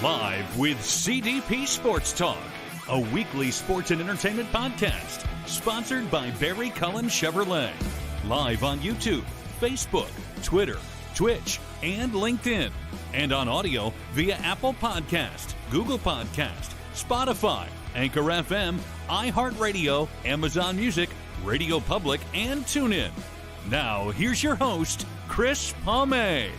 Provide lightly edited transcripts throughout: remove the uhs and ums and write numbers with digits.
Live with CDP Sports Talk, a weekly sports and entertainment podcast sponsored by Barry Cullen Chevrolet. Live on YouTube, Facebook, Twitter, Twitch, and LinkedIn. And on audio via Apple Podcast, Google Podcast, Spotify, Anchor FM, iHeartRadio, Amazon Music, Radio Public, and TuneIn. Now, here's your host, Chris Pomay.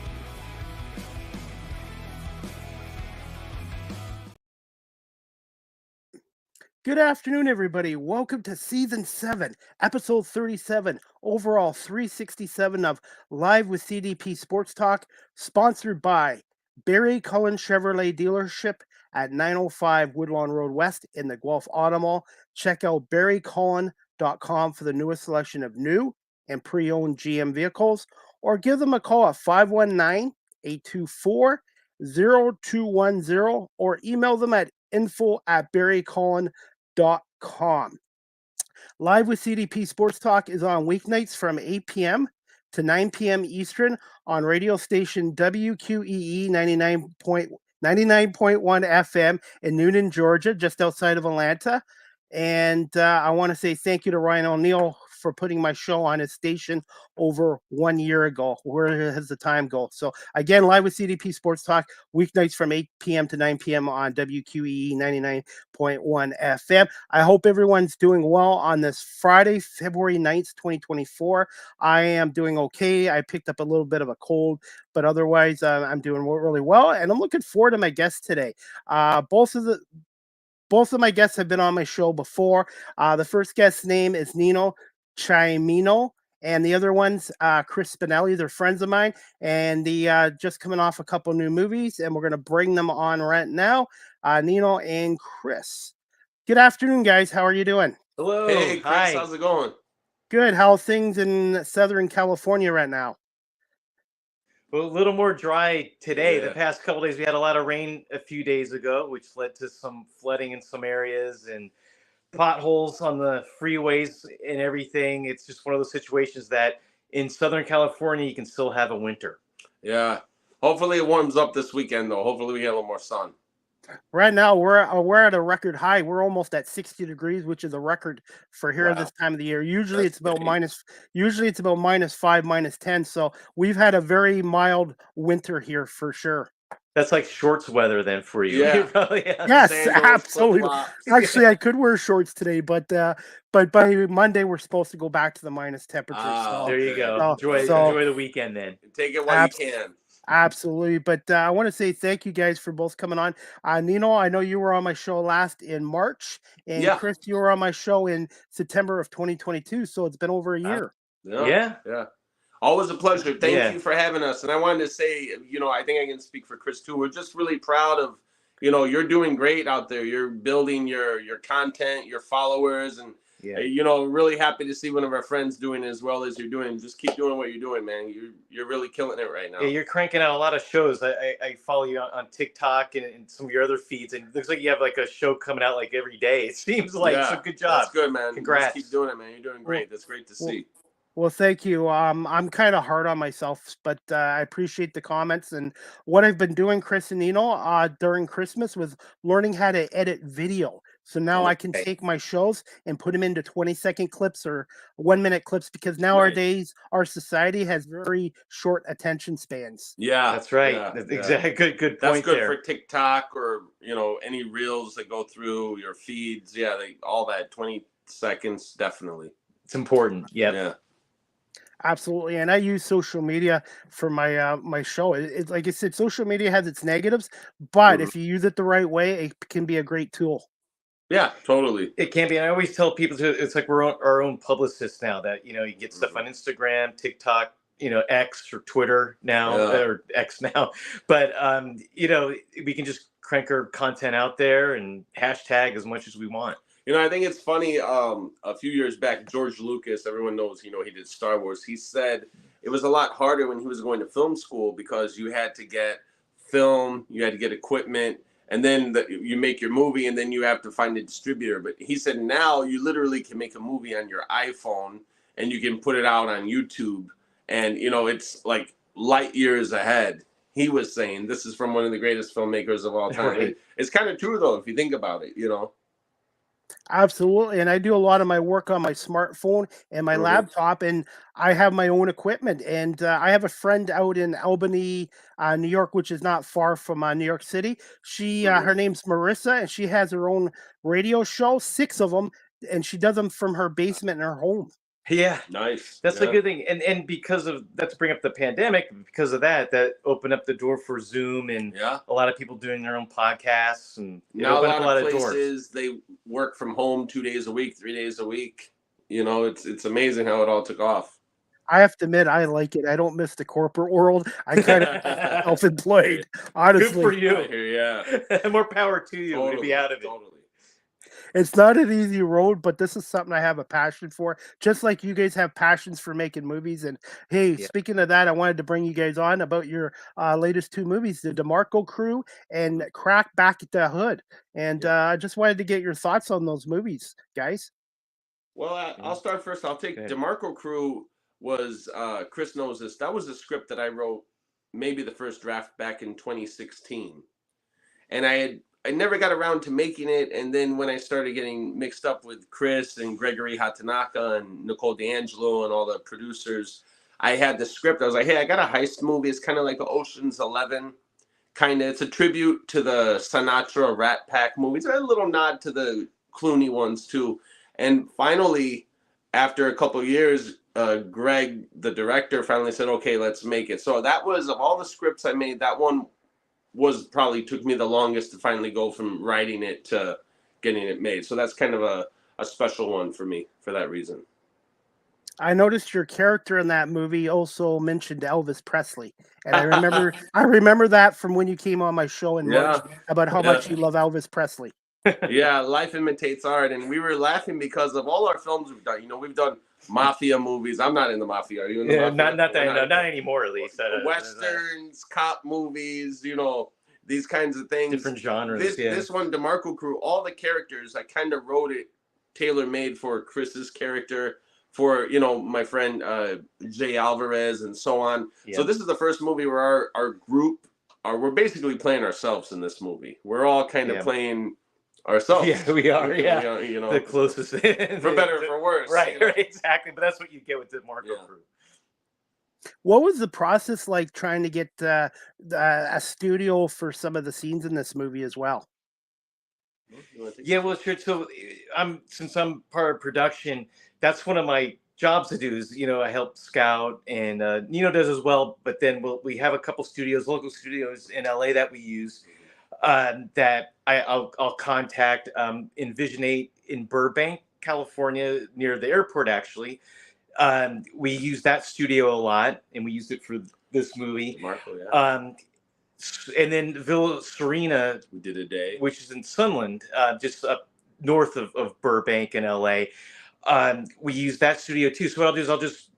Good afternoon, everybody. Welcome to Season 7, Episode 37, overall 367 of Live with CDP Sports Talk, sponsored by Barry Cullen Chevrolet Dealership at 905 Woodlawn Road West in the Guelph Auto Mall. Check out barrycullen.com for the newest selection of new and pre-owned GM vehicles, or give them a call at 519-824-0210, or email them at info@barrycullen.com. Live with CDP Sports Talk is on weeknights from 8 p.m. to 9 p.m. Eastern on radio station WQEE 99.1 FM in Newnan, Georgia, just outside of Atlanta. And I want to say thank you to Ryan O'Neill for putting my show on his station over 1 year ago. Where has the time go? So again, Live with CDP Sports Talk, weeknights from 8 p.m. to 9 p.m. on WQEE 99.1 FM. I hope everyone's doing well on this Friday, February 9th, 2024. I am doing okay. I picked up a little bit of a cold, but otherwise I'm doing really well. And I'm looking forward to my guests today. Both of my guests have been on my show before. The first guest's name is Nino Cimino, and the other one's Chris Spinelli. They're friends of mine, and they just coming off a couple new movies, and we're going to bring them on right now. Nino and Chris. Good afternoon, guys. How are you doing? Hello. Hey, Chris. Hi. How's it going? Good. How are things in Southern California right now? Well, a little more dry today. Yeah. The past couple days, we had a lot of rain a few days ago, which led to some flooding in some areas and potholes on the freeways and everything. It's just one of those situations that in Southern California, you can still have a winter. Yeah. Hopefully it warms up this weekend, though. Hopefully we get a little more sun. Right now, we're at a record high. We're almost at 60 degrees, which is a record for here this time of the year. Usually it's about minus 5, minus 10. So we've had a very mild winter here for sure. That's like shorts weather then for you. Yeah. You probably have Yes, Sandals, absolutely. flip-flops. Actually, I could wear shorts today, but by Monday we're supposed to go back to the minus temperature. Ah, There you go. So- Enjoy the weekend then. Take it while you can. Absolutely. But I want to say thank you guys for both coming on. Nino, I know you were on my show last in March, and Yeah. Chris, you were on my show in September of 2022. So it's been over a year. Yeah. Always a pleasure. Thank you for having us. And I wanted to say, I think I can speak for Chris too. We're just really proud of, you're doing great out there. You're building your content, your followers, and really happy to see one of our friends doing as well as you're doing. Just keep doing what you're doing, man. You're really killing it right now. Yeah, you're cranking out a lot of shows. I follow you on TikTok and some of your other feeds, and it looks like you have like a show coming out like every day. It seems like so. Good job. That's good, man. Congrats. Just keep doing it, man. You're doing great. That's great to see. Well, thank you. I'm kind of hard on myself, but I appreciate the comments. And what I've been doing, Chris and Nino, during Christmas was learning how to edit video. So now I can take my shows and put them into 20-second clips or 1-minute clips, because nowadays our society has very short attention spans. Yeah, that's right. Yeah, Exactly. Good point. That's good there. for TikTok or any reels that go through your feeds. Yeah, all that 20 seconds definitely. It's important. Yep. Yeah. Absolutely. And I use social media for my my show. It's like I said, social media has its negatives, but if you use it the right way, it can be a great tool. Yeah, totally. It can be. And I always tell people too, it's like we're our own publicists now, that you get stuff on Instagram, TikTok, X or Twitter now, or X now. But we can just crank our content out there and hashtag as much as we want. I think it's funny. A few years back, George Lucas, everyone knows, he did Star Wars. He said it was a lot harder when he was going to film school because you had to get film, you had to get equipment, and then you make your movie, and then you have to find a distributor. But he said now you literally can make a movie on your iPhone, and you can put it out on YouTube, and it's like light years ahead. he was saying. This is from one of the greatest filmmakers of all time. Right. It's kind of true, though, if you think about it, you know. Absolutely. And I do a lot of my work on my smartphone and my laptop, and I have my own equipment. And I have a friend out in Albany, New York, which is not far from New York City. She, her name's Marissa, and she has her own radio show, 6 of them, and she does them from her basement in her home. Yeah, nice. That's a good thing, and because of that, to bring up the pandemic, because of that opened up the door for Zoom and a lot of people doing their own podcasts, and now a lot of places they work from home 2 days a week, 3 days a week. You know, it's amazing how it all took off. I have to admit, I like it. I don't miss the corporate world. I kind of self-employed, honestly. Good for you. Yeah, more power to you to be out of it. Totally. It's not an easy road, but this is something I have a passion for. Just like you guys have passions for making movies. And hey, speaking of that, I wanted to bring you guys on about your latest 2 movies, The DeMarco Crew and Crack Back at the Hood. And I just wanted to get your thoughts on those movies, guys. Well, I'll start first. I'll take DeMarco Crew was, Chris knows this, that was a script that I wrote, maybe the first draft back in 2016. And I never got around to making it, and then when I started getting mixed up with Chris and Gregory Hatanaka and Nicole D'Angelo and all the producers, I had the script. I was like, hey, I got a heist movie. It's kind of like Ocean's 11. Kind of, it's a tribute to the Sinatra Rat Pack movies. A little nod to the Clooney ones, too. And finally, after a couple of years, Greg, the director, finally said, okay, let's make it. So that was, of all the scripts I made, that one was probably took me the longest to finally go from writing it to getting it made. So that's kind of a special one for me for that reason. I noticed your character in that movie also mentioned Elvis Presley. And I remember that from when you came on my show in March about how much you love Elvis Presley. Yeah, life imitates art. And we were laughing because of all our films we've done. You know, we've done mafia movies. I'm not in the mafia. Are you in the mafia? Not anymore, at least. Westerns, cop movies, you know, these kinds of things. Different genres. This one, DeMarco Crew, all the characters, I kind of wrote it tailor-made for Chris's character, for, you know, my friend Jay Alvarez and so on. Yeah. So this is the first movie where our group, we're basically playing ourselves in this movie. We're all kind of playing ourselves. Yeah, we are. Yeah, you know, the closest, for better or for worse. Right, right, exactly. But that's what you get with the DeMarco Crew. What was the process like trying to get a studio for some of the scenes in this movie as well? Yeah, well, sure. So since I'm part of production, that's one of my jobs to do is, you know, I help scout, and Nino does as well. But then we have a couple studios, local studios in LA that we use. That I'll contact Envisionate in Burbank, California, near the airport, actually. We use that studio a lot, and we used it for this movie. Marco, yeah. And then Villa Serena, we did a day, which is in Sunland, just up north of Burbank in LA. We use that studio too. So what I'll do is I'll just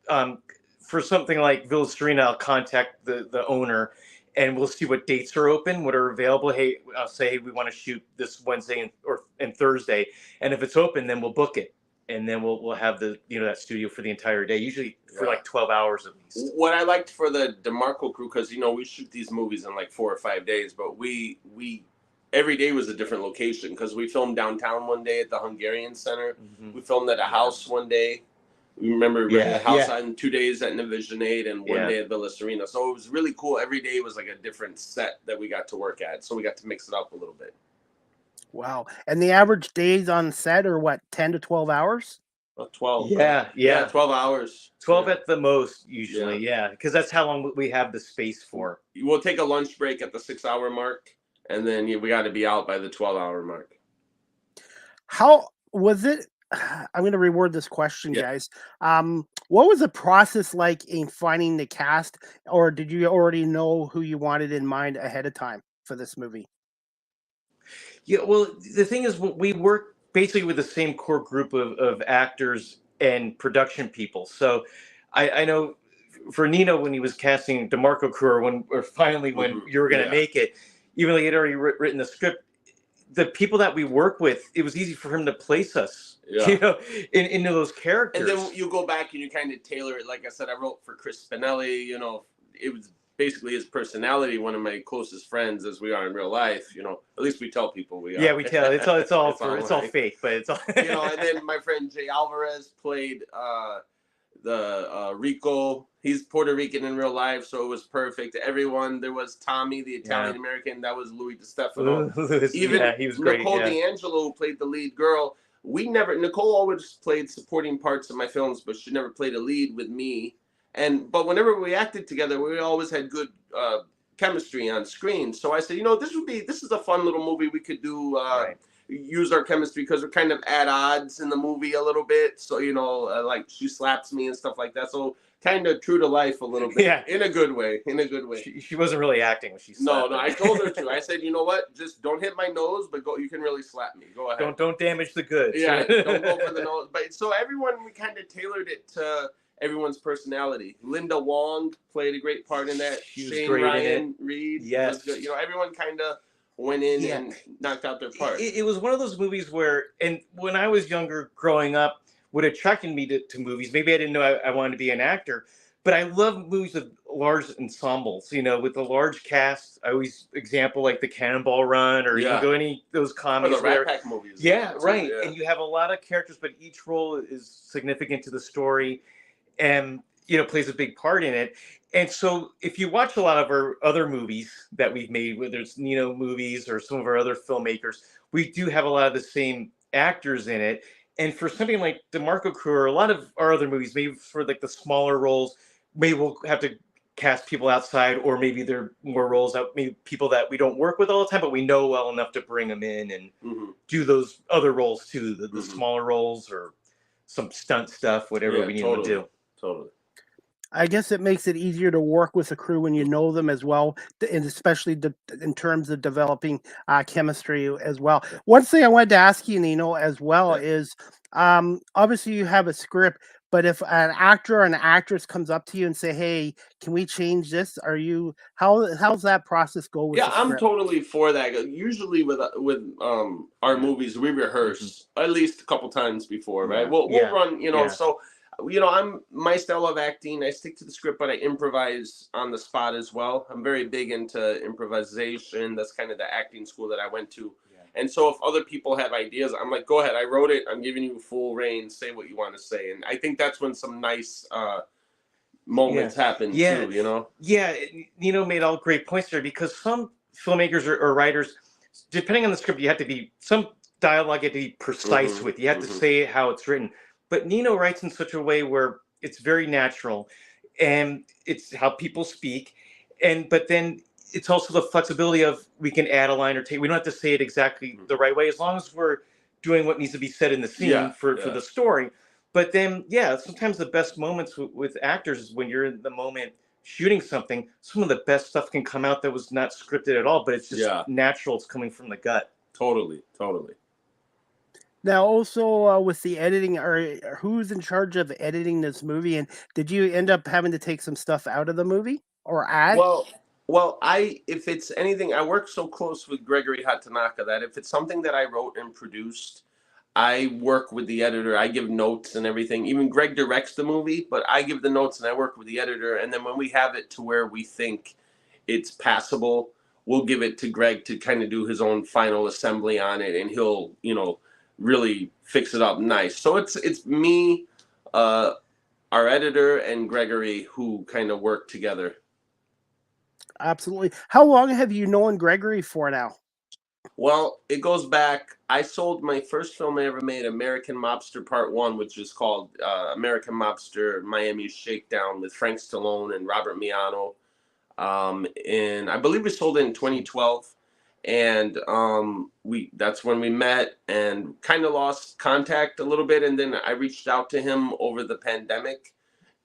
for something like Villa Serena, I'll contact the owner, and we'll see what dates are open, what are available. Hey, I'll say, hey, we want to shoot this Wednesday and Thursday, and if it's open, then we'll book it, and then we'll have that studio for the entire day, usually for like 12 hours at least. What I liked for the DeMarco Crew, because we shoot these movies in like 4 or 5 days, but we every day was a different location, because we filmed downtown one day at the Hungarian Center. Mm-hmm. We filmed at a house one day. We remember a house on 2 days at Envisionate and one day at Villa Serena. So it was really cool. Every day was like a different set that we got to work at. So we got to mix it up a little bit. Wow. And the average days on set are what, 10 to 12 hours? 12. Yeah. 12 hours. 12 at the most, usually. Yeah. Because that's how long we have the space for. We'll take a lunch break at the 6-hour mark, and then we got to be out by the 12-hour mark. How was it? I'm going to reword this question, guys. What was the process like in finding the cast, or did you already know who you wanted in mind ahead of time for this movie? Yeah, well, the thing is, we work basically with the same core group of actors and production people. So I know for Nino, when he was casting DeMarco Crew, or finally when you were going to make it, even though he had already written the script, the people that we work with, it was easy for him to place us, into those characters. And then you go back and you kind of tailor it. Like I said, I wrote for Chris Spinelli. It was basically his personality, one of my closest friends as we are in real life. You know, at least we tell people we are. Yeah, we tell. It's all fake, but it's all. You know, and then my friend Jay Alvarez played the Rico. He's Puerto Rican in real life, so it was perfect. Everyone, there was Tommy, the Italian American, that was Louis DiStefano. Even he was great. Nicole D'Angelo, who played the lead girl. Nicole always played supporting parts in my films, but she never played a lead with me. But whenever we acted together, we always had good chemistry on screen. So I said, you know, this is a fun little movie we could do. Use our chemistry because we're kind of at odds in the movie a little bit. So, you know, like she slaps me and stuff like that. So kind of true to life a little bit. Yeah. In a good way. She wasn't really acting when she slapped No, I told her to. I said, you know what? Just don't hit my nose, but you can really slap me. Go ahead. Don't damage the goods. Yeah, don't go for the nose. But so everyone, we kind of tailored it to everyone's personality. Linda Wong played a great part in that. Shane Ryan Reed. Yes. Was good. You know, everyone kind of went in and knocked out their part. It was one of those movies where, and when I was younger, growing up, what attracted me to movies, maybe I didn't know I wanted to be an actor, but I love movies with large ensembles, you know, with a large cast. I always example like the Cannonball Run, or you can go any of those comedies. Or the Rat Pack movies. Yeah, right. Yeah. And you have a lot of characters, but each role is significant to the story and, you know, plays a big part in it. And so if you watch a lot of our other movies that we've made, whether it's Nino movies or some of our other filmmakers, we do have a lot of the same actors in it. And for something like the Marco Crew or a lot of our other movies, maybe for like the smaller roles, maybe we'll have to cast people outside, or maybe they're more roles out, maybe people that we don't work with all the time, but we know well enough to bring them in and do those other roles too, the smaller roles or some stunt stuff, whatever we need to do. Totally. I guess it makes it easier to work with a crew when you know them as well, and especially in terms of developing chemistry as well. One thing I wanted to ask you, Nino, as well is obviously you have a script, but if an actor or an actress comes up to you and say, "Hey, can we change this?" How's that process go with the script? I'm totally for that. Usually with our movies, we rehearse at least a couple times before, right? We'll run, you know, so. You know, my style of acting, I stick to the script, but I improvise on the spot as well. I'm very big into improvisation. That's kind of the acting school that I went to. And so if other people have ideas, I'm like, go ahead, I wrote it. I'm giving you full reign. Say what you want to say. And I think that's when some nice moments happen too, you know? Yeah, Nino made all great points there, because some filmmakers or writers, depending on the script, some dialogue you have to be precise with. You have to say how it's written. But Nino writes in such a way where it's very natural, and it's how people speak. But then it's also the flexibility of we can add a line or take. We don't have to say it exactly the right way, as long as we're doing what needs to be said in the scene for the story. But then, sometimes the best moments with actors is when you're in the moment shooting something. Some of the best stuff can come out that was not scripted at all, but it's just natural. It's coming from the gut. Totally. Now, also with the editing, who's in charge of editing this movie? And did you end up having to take some stuff out of the movie or add? Well, if it's anything, I work so close with Gregory Hatanaka that if it's something that I wrote and produced, I work with the editor. I give notes and everything. Even Greg directs the movie, but I give the notes and I work with the editor. And then when we have it to where we think it's passable, we'll give it to Greg to kind of do his own final assembly on it, and he'll, you know, really fix it up nice. So it's me, our editor, and Gregory who kind of work together. Absolutely. How long have you known Gregory for now? Well, it goes back. I sold my first film I ever made, American Mobster Part 1, which is called American Mobster Miami Shakedown, with Frank Stallone and Robert Miano. And I believe we sold it in 2012. And that's when we met and kind of lost contact a little bit. And then I reached out to him over the pandemic,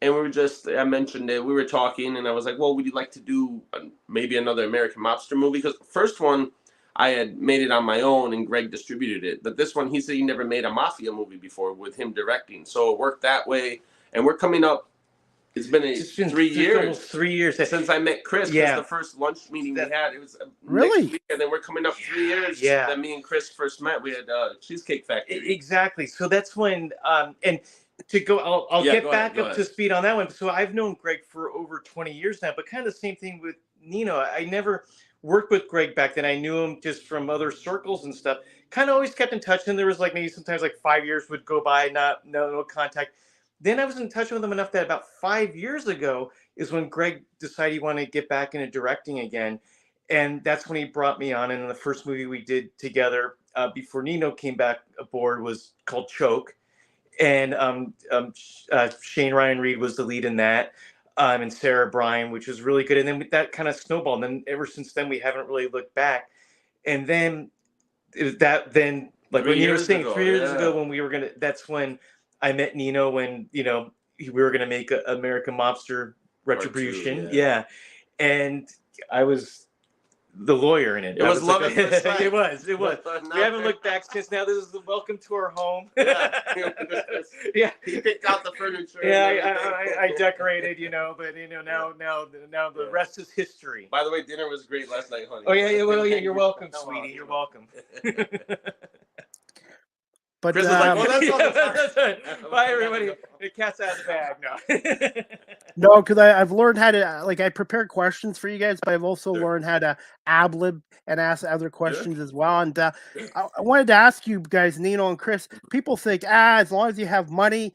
and I mentioned it. We were talking, and I was like, well, would you like to do maybe another American Mobster movie? Because the first one, I had made it on my own and Greg distributed it. But this one, he said he never made a mafia movie before with him directing. So it worked that way. And we're coming up. It's been 3 years. Almost 3 years since I met Chris. Yeah. The first lunch meeting we had, it was really next week, and then we're coming up 3 years. That me and Chris first met. We had Cheesecake Factory. Exactly. So that's when, and to go, I'll Yeah, get go back ahead, up to speed on that one. So I've known Greg for over 20 years now, but kind of the same thing with Nino. I never worked with Greg back then. I knew him just from other circles and stuff. Kind of always kept in touch. And there was like maybe sometimes like 5 years would go by, no contact. Then I was in touch with him enough that about 5 years ago is when Greg decided he wanted to get back into directing again. And that's when he brought me on. And the first movie we did together before Nino came back aboard was called Choke. And Shane Ryan Reed was the lead in that, and Sarah Bryan, which was really good. And then that kind of snowballed. And then ever since then, we haven't really looked back. And then like what you were saying, 3 years ago when we were that's when I met Nino, when we were gonna make American Mobster Retribution, and I was the lawyer in it. It was love at first sight. It was. We haven't looked back since. Now this is the welcome to our home. Yeah. He picked out the furniture. Yeah, I decorated, but now the rest is history. By the way, dinner was great last night, honey. Oh yeah, well, yeah, you're welcome, sweetie. You're welcome. But Chris is like, well, that's all the time. That's right. Bye, everybody. The cat's out of the bag. No. No, because I've learned how to I prepared questions for you guys, but I've also learned how to ad-lib and ask other questions as well. And I wanted to ask you guys, Nino and Chris. People think as long as you have money,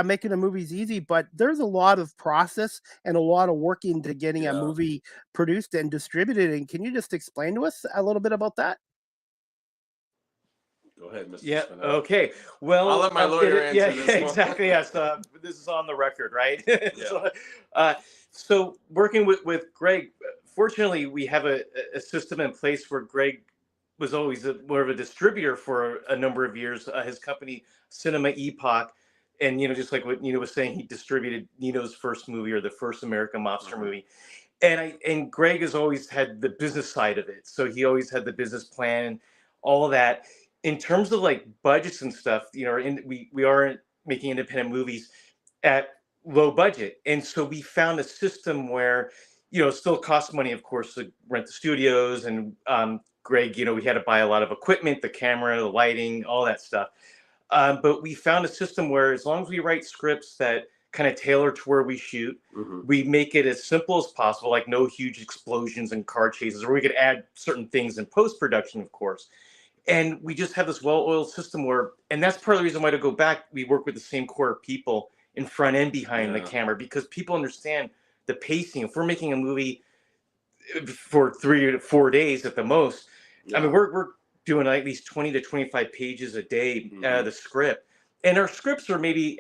making a movie is easy, but there's a lot of process and a lot of work into getting a movie produced and distributed. And can you just explain to us a little bit about that? Go ahead, Mr. Yeah. Spinelli. Okay. Well, I'll let my lawyer answer this one. Exactly. Yes. This is on the record, right? So working with Greg, fortunately, we have a system in place where Greg was always more of a distributor for a number of years. His company, Cinema Epoch, and just like what Nino was saying, he distributed Nino's first movie, or the first American Mobster movie. And Greg has always had the business side of it, so he always had the business plan and all of that. In terms of like budgets and stuff, we are making independent movies at low budget, and so we found a system where it still costs money, of course, to rent the studios. And Greg, we had to buy a lot of equipment, the camera, the lighting, all that stuff. But we found a system where as long as we write scripts that kind of tailor to where we shoot, we make it as simple as possible, like no huge explosions and car chases, or we could add certain things in post-production, of course. And we just have this well-oiled system and that's part of the reason why, to go back, we work with the same core of people in front and behind the camera, because people understand the pacing. If we're making a movie for 3 to 4 days at the most, I mean, we're doing at least 20 to 25 pages a day out of the script. And our scripts are maybe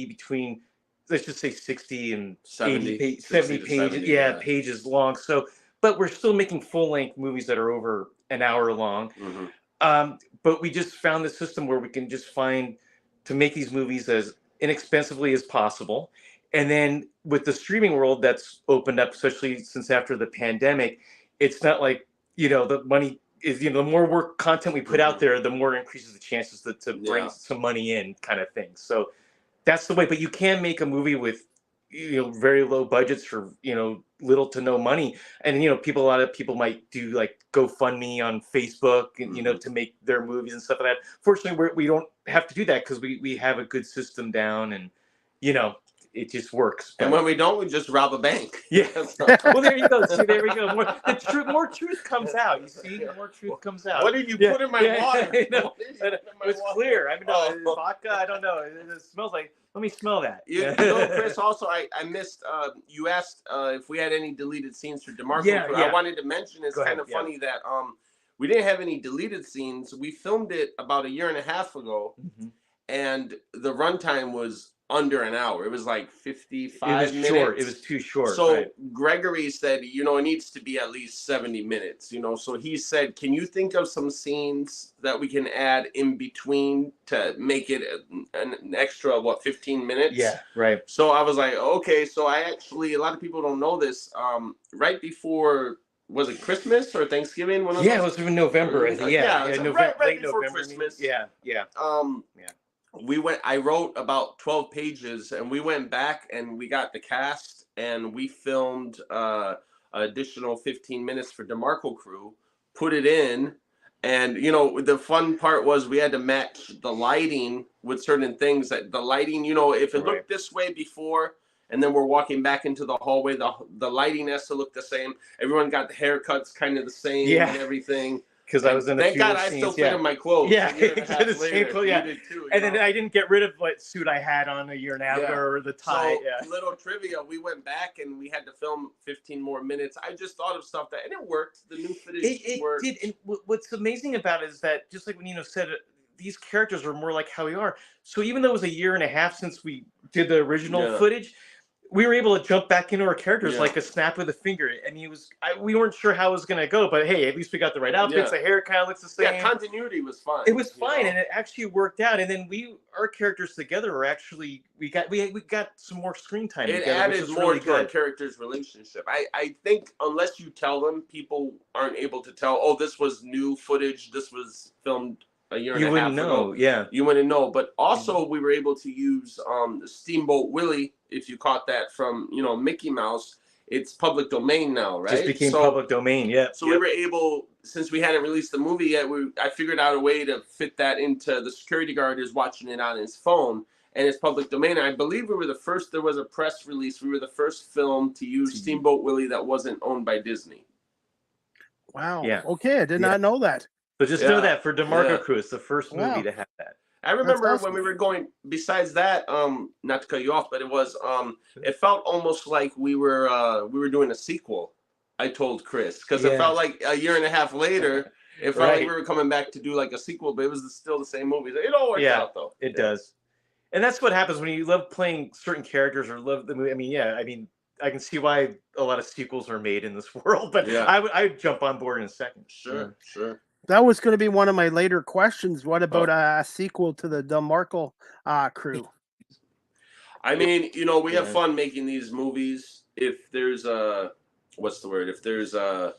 between, let's just say 60 and 70 pages. 70, pages long. So, but we're still making full-length movies that are over an hour long. But we just found the system where we can just find to make these movies as inexpensively as possible. And then with the streaming world that's opened up, especially since after the pandemic, it's not like, the money is, the more content we put out there, the more it increases the chances to bring some money in, kind of thing. So that's the way. But you can make a movie with, very low budgets for, little to no money. And, a lot of people might do like GoFundMe on Facebook and, to make their movies and stuff like that. Fortunately, we don't have to do that because we have a good system down, and, it just works. And when we don't, we just rob a bank. Yeah. Well, there you go. See, there we go. More truth comes out. You see, more truth comes out. What did you put in my water? It was clear. I mean, vodka. I don't know. It smells like. Let me smell that. Chris. Also, I missed. You asked if we had any deleted scenes for DeMarco. Yeah. I wanted to mention it's kind of funny that we didn't have any deleted scenes. We filmed it about a year and a half ago, and the runtime was under an hour. It was like 55 minutes. Short. It was too short. So Gregory said, it needs to be at least 70 minutes, So he said, can you think of some scenes that we can add in between to make it an extra, 15 minutes? Yeah, right. So I was like, okay. So I actually, a lot of people don't know this, right before, was it Christmas or Thanksgiving? It was in November. November, right before November, Christmas. Yeah. I wrote about 12 pages, and we went back and we got the cast, and we filmed additional 15 minutes for DeMarco crew, put it in, And, you know, the fun part was we had to match the lighting with certain things. That the lighting, you know, if it looked this way before, and then we're walking back into the hallway, the lighting has to look the same. Everyone got the haircuts kind of the same and everything. Because I was in a thank few God scenes, I still fitted my clothes. Yeah, a year and a half the same later. clothes, yeah. You did too, and then I didn't get rid of what suit I had on a year and a half ago, or the tie. So, little trivia, we went back and we had to film 15 more minutes. I just thought of stuff and it worked. The new footage worked. It did. And what's amazing about it is that, just like when Nino said, these characters are more like how we are. So even though it was a year and a half since we did the original footage, we were able to jump back into our characters like a snap of the finger. And we weren't sure how it was going to go, but hey, at least we got the right outfits. The hair kind of looks the same. Yeah, continuity was fine. It was fine, and it actually worked out. And then our characters together are actually, we got some more screen time together. It added more to our characters' relationship. I think unless you tell them, people aren't able to tell, oh, this was new footage, this was filmed a year and a half ago. You wouldn't know. But also we were able to use the Steamboat Willie, if you caught that from, you know, Mickey Mouse. It's public domain now, right? Just became public domain, So we were able, since we hadn't released the movie yet, I figured out a way to fit that into the security guard is watching it on his phone, and it's public domain. And I believe we were the first, there was a press release, we were the first film to use Steamboat Willie that wasn't owned by Disney. Wow. Yeah. Okay, I did not know that. But just know that for DeMarco Crew, it's the first movie to have that. I remember when we were going, besides that, not to cut you off, but it was, it felt almost like we were doing a sequel, I told Chris, because it felt like a year and a half later, it felt like we were coming back to do like a sequel, but it was still the same movie. It all worked out, though. It does. And that's what happens when you love playing certain characters or love the movie. I mean, I can see why a lot of sequels are made in this world, but I'd jump on board in a second. Sure. That was going to be one of my later questions. What about a sequel to the DeMarco Crew? I mean, you know, we have fun making these movies. If there's a, what's the word? If there's a,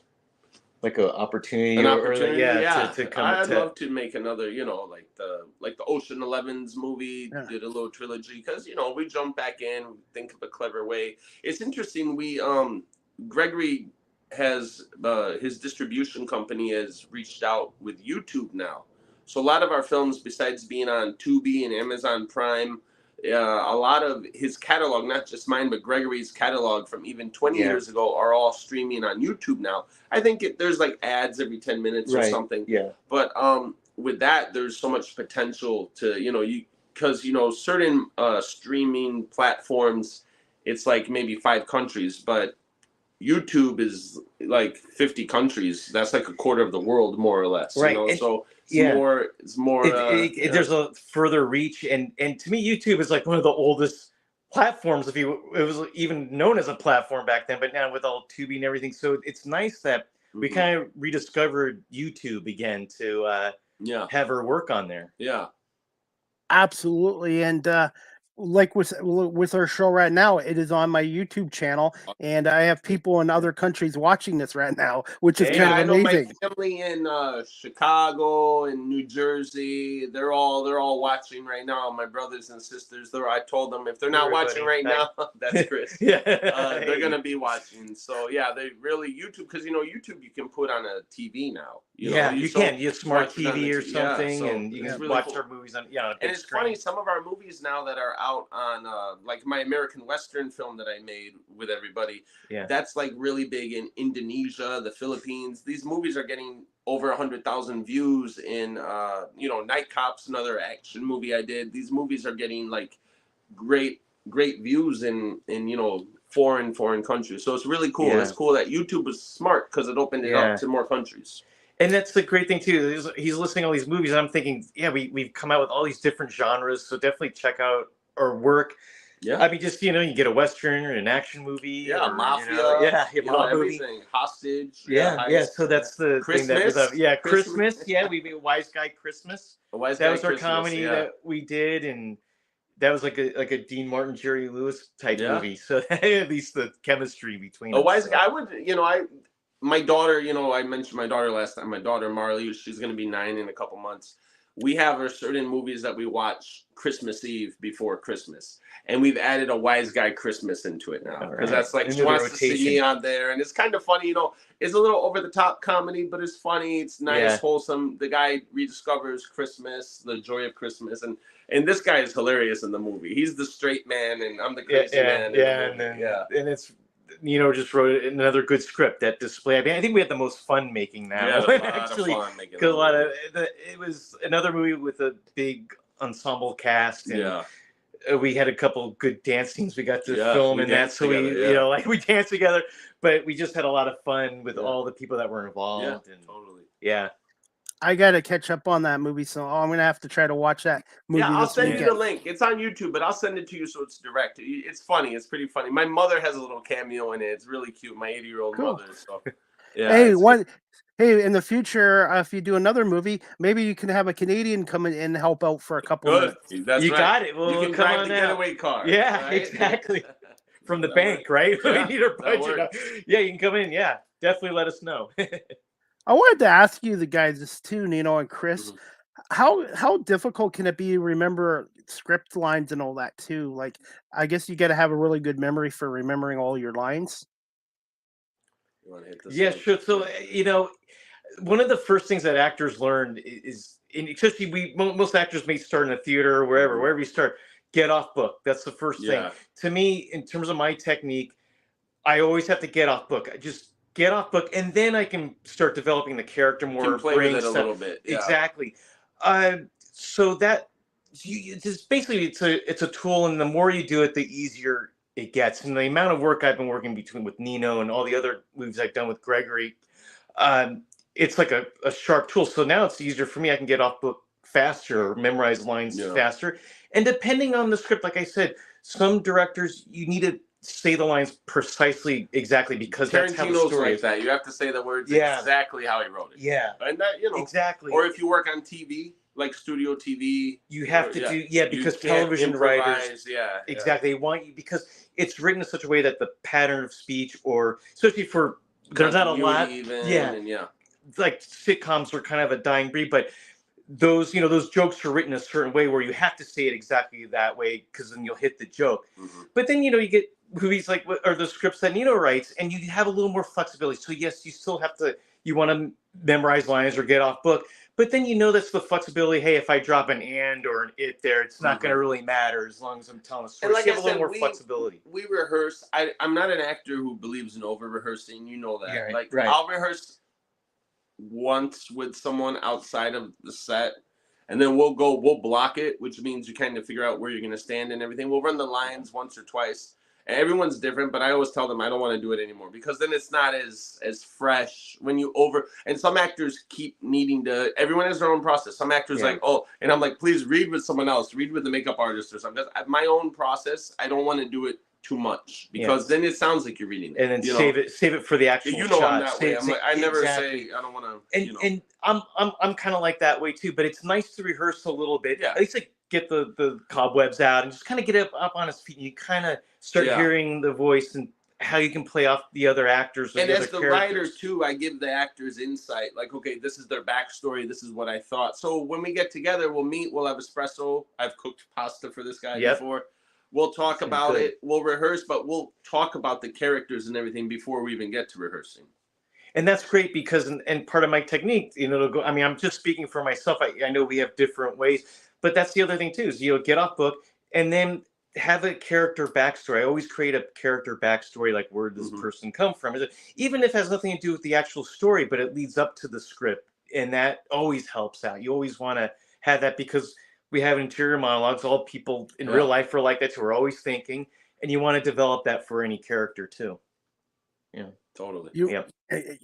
like an opportunity, to come. I'd love to make another, you know, like the Ocean 11's movie, did a little trilogy, because, you know, we jump back in, think of a clever way. It's interesting. We Gregory has his distribution company has reached out with YouTube now. So a lot of our films, besides being on Tubi and Amazon Prime, a lot of his catalog, not just mine, but Gregory's catalog from even 20 years ago, are all streaming on YouTube now. I think there's like ads every 10 minutes or something. Yeah. But with that, there's so much potential to, you know, because, you know, certain streaming platforms, it's like maybe 5 countries, but YouTube is like 50 countries. That's like a quarter of the world, more or less. Right. You know? So it's more. There's a further reach, and to me, YouTube is like one of the oldest platforms. It was even known as a platform back then, but now with all Tubi and everything, so it's nice that we kind of rediscovered YouTube again to have her work on there. Yeah, absolutely, and. Like with our show right now, it is on my YouTube channel, and I have people in other countries watching this right now, which is kind of amazing. I know my family in Chicago and New Jersey, they're all watching right now. My brothers and sisters, I told them if they're not watching right now, that's Chris. They're gonna be watching. So yeah, they really YouTube, because you know YouTube you can put on a TV now. You can. You have smart TV or something, and you can watch our movies on and it's funny, some of our movies now that are out on like my American Western film that I made with everybody, that's like really big in Indonesia, the Philippines. These movies are getting over 100,000 views in you know, Night Cops, another action movie I did. These movies are getting like great views in you know, foreign countries. So it's really cool. It's cool that YouTube was smart, because it opened it up to more countries. And that's the great thing too. He's listening to all these movies, and I'm thinking, we've come out with all these different genres. So definitely check out our work. Yeah, I mean, just you get a Western or an action movie, mafia, mob movie, hostage, So that's the Christmas. Thing that Christmas. We made Wise Guy Christmas. That was our comedy that we did, and that was like a Dean Martin, Jerry Lewis type movie. So at least the chemistry between a Wise Guy. I would, my daughter, I mentioned my daughter last time. My daughter Marley, she's going to be 9 in a couple months. we have a certain movies that we watch Christmas Eve before Christmas, and we've added a Wise Guy Christmas into it now because that's like she wants to see me on there, and it's kind of funny, you know. It's a little over the top comedy, but it's funny. It's nice, wholesome. The guy rediscovers Christmas, the joy of Christmas, and this guy is hilarious in the movie. He's the straight man, and I'm the crazy man. And it's, you know, just wrote another good script that display. I mean, I think we had the most fun making that. Yeah, a lot of fun making it. It was another movie with a big ensemble cast. And we had a couple good dance scenes we got to film in that. So together, you know, like we danced together, but we just had a lot of fun with all the people that were involved. And totally. Yeah. I gotta catch up on that movie, so I'm gonna have to try to watch that movie. Yeah, I'll send you the link. It's on YouTube, but I'll send it to you so it's direct. It's funny. It's pretty funny. My mother has a little cameo in it. It's really cute. My 80-year-old mother. So, yeah. Hey, in the future, if you do another movie, maybe you can have a Canadian come in and help out for a couple of minutes. That's you right. got it. Well, you can drive the getaway car. Yeah, right? exactly. From the bank, right? Yeah, we need our budget. Yeah, you can come in. Yeah, definitely let us know. I wanted to ask you the guys this too, Nino and Chris. How difficult can it be to remember script lines and all that too? Like, I guess you got to have a really good memory for remembering all your lines. You want to hit this? Yeah, sure. So, you know, one of the first things that actors learn is, especially most actors may start in a theater or wherever you start, get off book. That's the first thing. To me, in terms of my technique, I always have to get off book. I just get off book, and then I can start developing the character more. You can play with it a little bit. Yeah. Exactly. So that just basically it's a tool, and the more you do it, the easier it gets. And the amount of work I've been working with Nino and all the other movies I've done with Gregory, it's like a sharp tool. So now it's easier for me. I can get off book faster, memorize lines faster. And depending on the script, like I said, some directors you need to say the lines precisely, exactly, because that's how the story like that. You have to say the words exactly how he wrote it. Yeah, and that, you know, exactly. Or if you work on TV, like studio TV, you have to do because television writers, exactly, they want you because it's written in such a way that the pattern of speech, or especially for there's not a lot, like sitcoms are kind of a dying breed, but those jokes are written a certain way where you have to say it exactly that way because then you'll hit the joke. But then you get movies like or the scripts that Nino writes, and you have a little more flexibility. So yes, you still have to want to memorize lines or get off book, but then that's the flexibility. Hey, if I drop an and or an it there, it's not going to really matter as long as I'm telling a story. And like so you have a little more flexibility. We rehearse. I'm not an actor who believes in over rehearsing. You know that. Yeah, I'll rehearse once with someone outside of the set, and then we'll block it, which means you kind of figure out where you're going to stand and everything. We'll run the lines once or twice, and everyone's different, but I always tell them I don't want to do it anymore because then it's not as fresh when you and some actors keep needing to, everyone has their own process. Some actors and I'm like, please read with someone else, read with the makeup artist or something. My own process, I don't want to do it too much because then it sounds like you're reading it. And then save it for the actual shot. I'm that way. I never say I don't want to. And I'm kind of like that way too. But it's nice to rehearse a little bit. At least like get the cobwebs out and just kind of get up on his feet. And you kind of start hearing the voice and how you can play off the other actors. And as the writer too, I give the actors insight. Like, okay, this is their backstory. This is what I thought. So when we get together, we'll meet. We'll have espresso. I've cooked pasta for this guy before. We'll talk about it. We'll rehearse, but we'll talk about the characters and everything before we even get to rehearsing. And that's great because, and part of my technique, I'm just speaking for myself. I know we have different ways, but that's the other thing too, is, get off book and then have a character backstory. I always create a character backstory, like where does this person come from? Even if it has nothing to do with the actual story, but it leads up to the script. And that always helps out. You always want to have that because we have interior monologues. All people in real life are like that too. We're always thinking, and you want to develop that for any character too. Yeah, totally.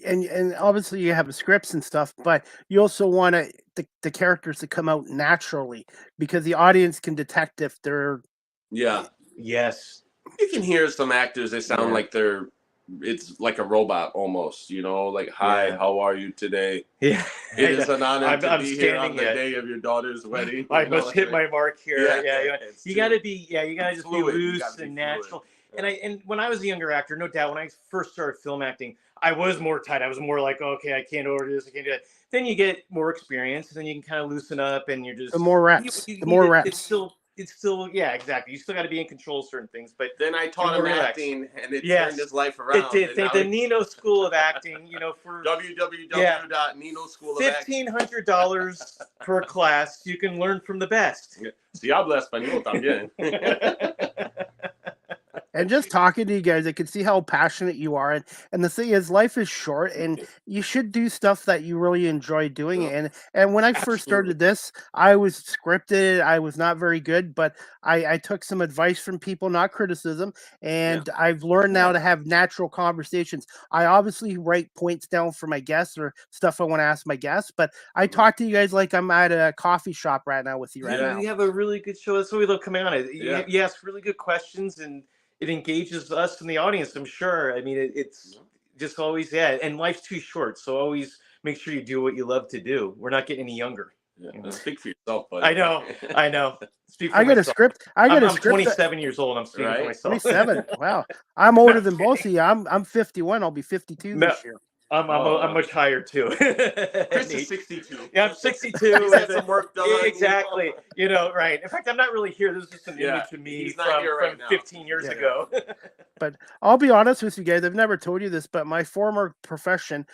And obviously you have scripts and stuff, but you also want the characters to come out naturally because the audience can detect if they're. Yes. You can hear some actors. They sound like it's like a robot almost, like, hi, how are you today? Yeah. It is an honor to be here on the day of your daughter's wedding. I must hit my mark here. You got to be, you got to just be loose and natural. And when I was a younger actor, no doubt, when I first started film acting, I was more tight. I was more like, okay, I can't order this, I can't do that. Then you get more experience, and then you can kind of loosen up, and you're just the more reps. The more reps. It's still, yeah, exactly. You still got to be in control of certain things. But then I taught him acting, and it turned his life around. It did. Thank the Nino School of Acting, for www.ninoSchoolofActing. $1,500 per class. You can learn from the best. Si habla español también. And just talking to you guys, I can see how passionate you are. And the thing is, life is short, and you should do stuff that you really enjoy doing. Yeah. And when I first started this, I was scripted. I was not very good, but I took some advice from people, not criticism. And I've learned now to have natural conversations. I obviously write points down for my guests or stuff I want to ask my guests, but I talk to you guys like I'm at a coffee shop right now with you right now. You have a really good show. That's what we love coming on. You ask really good questions, and it engages us in the audience, I'm sure. I mean, it's just always, and life's too short. So always make sure you do what you love to do. We're not getting any younger. Speak for yourself, buddy. I know. Speak for I got myself. a script. I'm 27 years old. I'm speaking for myself. 27. Wow. I'm older than both of you. I'm 51. I'll be 52 this year. I'm much higher too. Chris is 62. Yeah, I'm 62. He's had some work done. Exactly. Right. In fact, I'm not really here. This is just an image of me from 15 years ago. But I'll be honest with you guys. I've never told you this, but my former profession,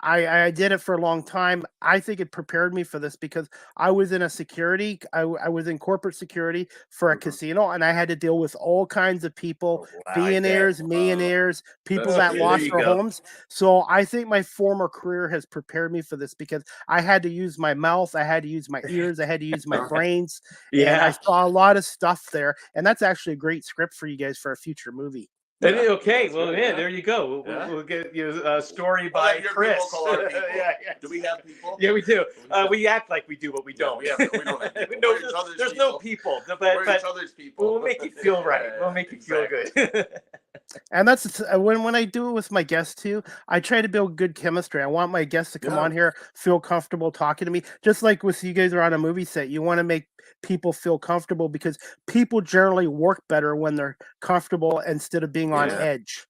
I did it for a long time. I think it prepared me for this because I was in a security. I was in corporate security for a casino, and I had to deal with all kinds of people, billionaires, millionaires, people that lost their homes. So I think my former career has prepared me for this because I had to use my mouth, I had to use my ears, I had to use my brains. And I saw a lot of stuff there. And that's actually a great script for you guys for a future movie. Okay, well, there you go. We'll get you a story by Chris. Do we have people? Yeah, we do. We act like we do, but we don't. We don't have people. There's no people. But each other's people. We'll make you feel right. We'll make you feel good. And that's when I do it with my guests too. I try to build good chemistry. I want my guests to come on here, feel comfortable talking to me, just like with you guys are on a movie set. You want to make people feel comfortable because people generally work better when they're comfortable instead of being on edge.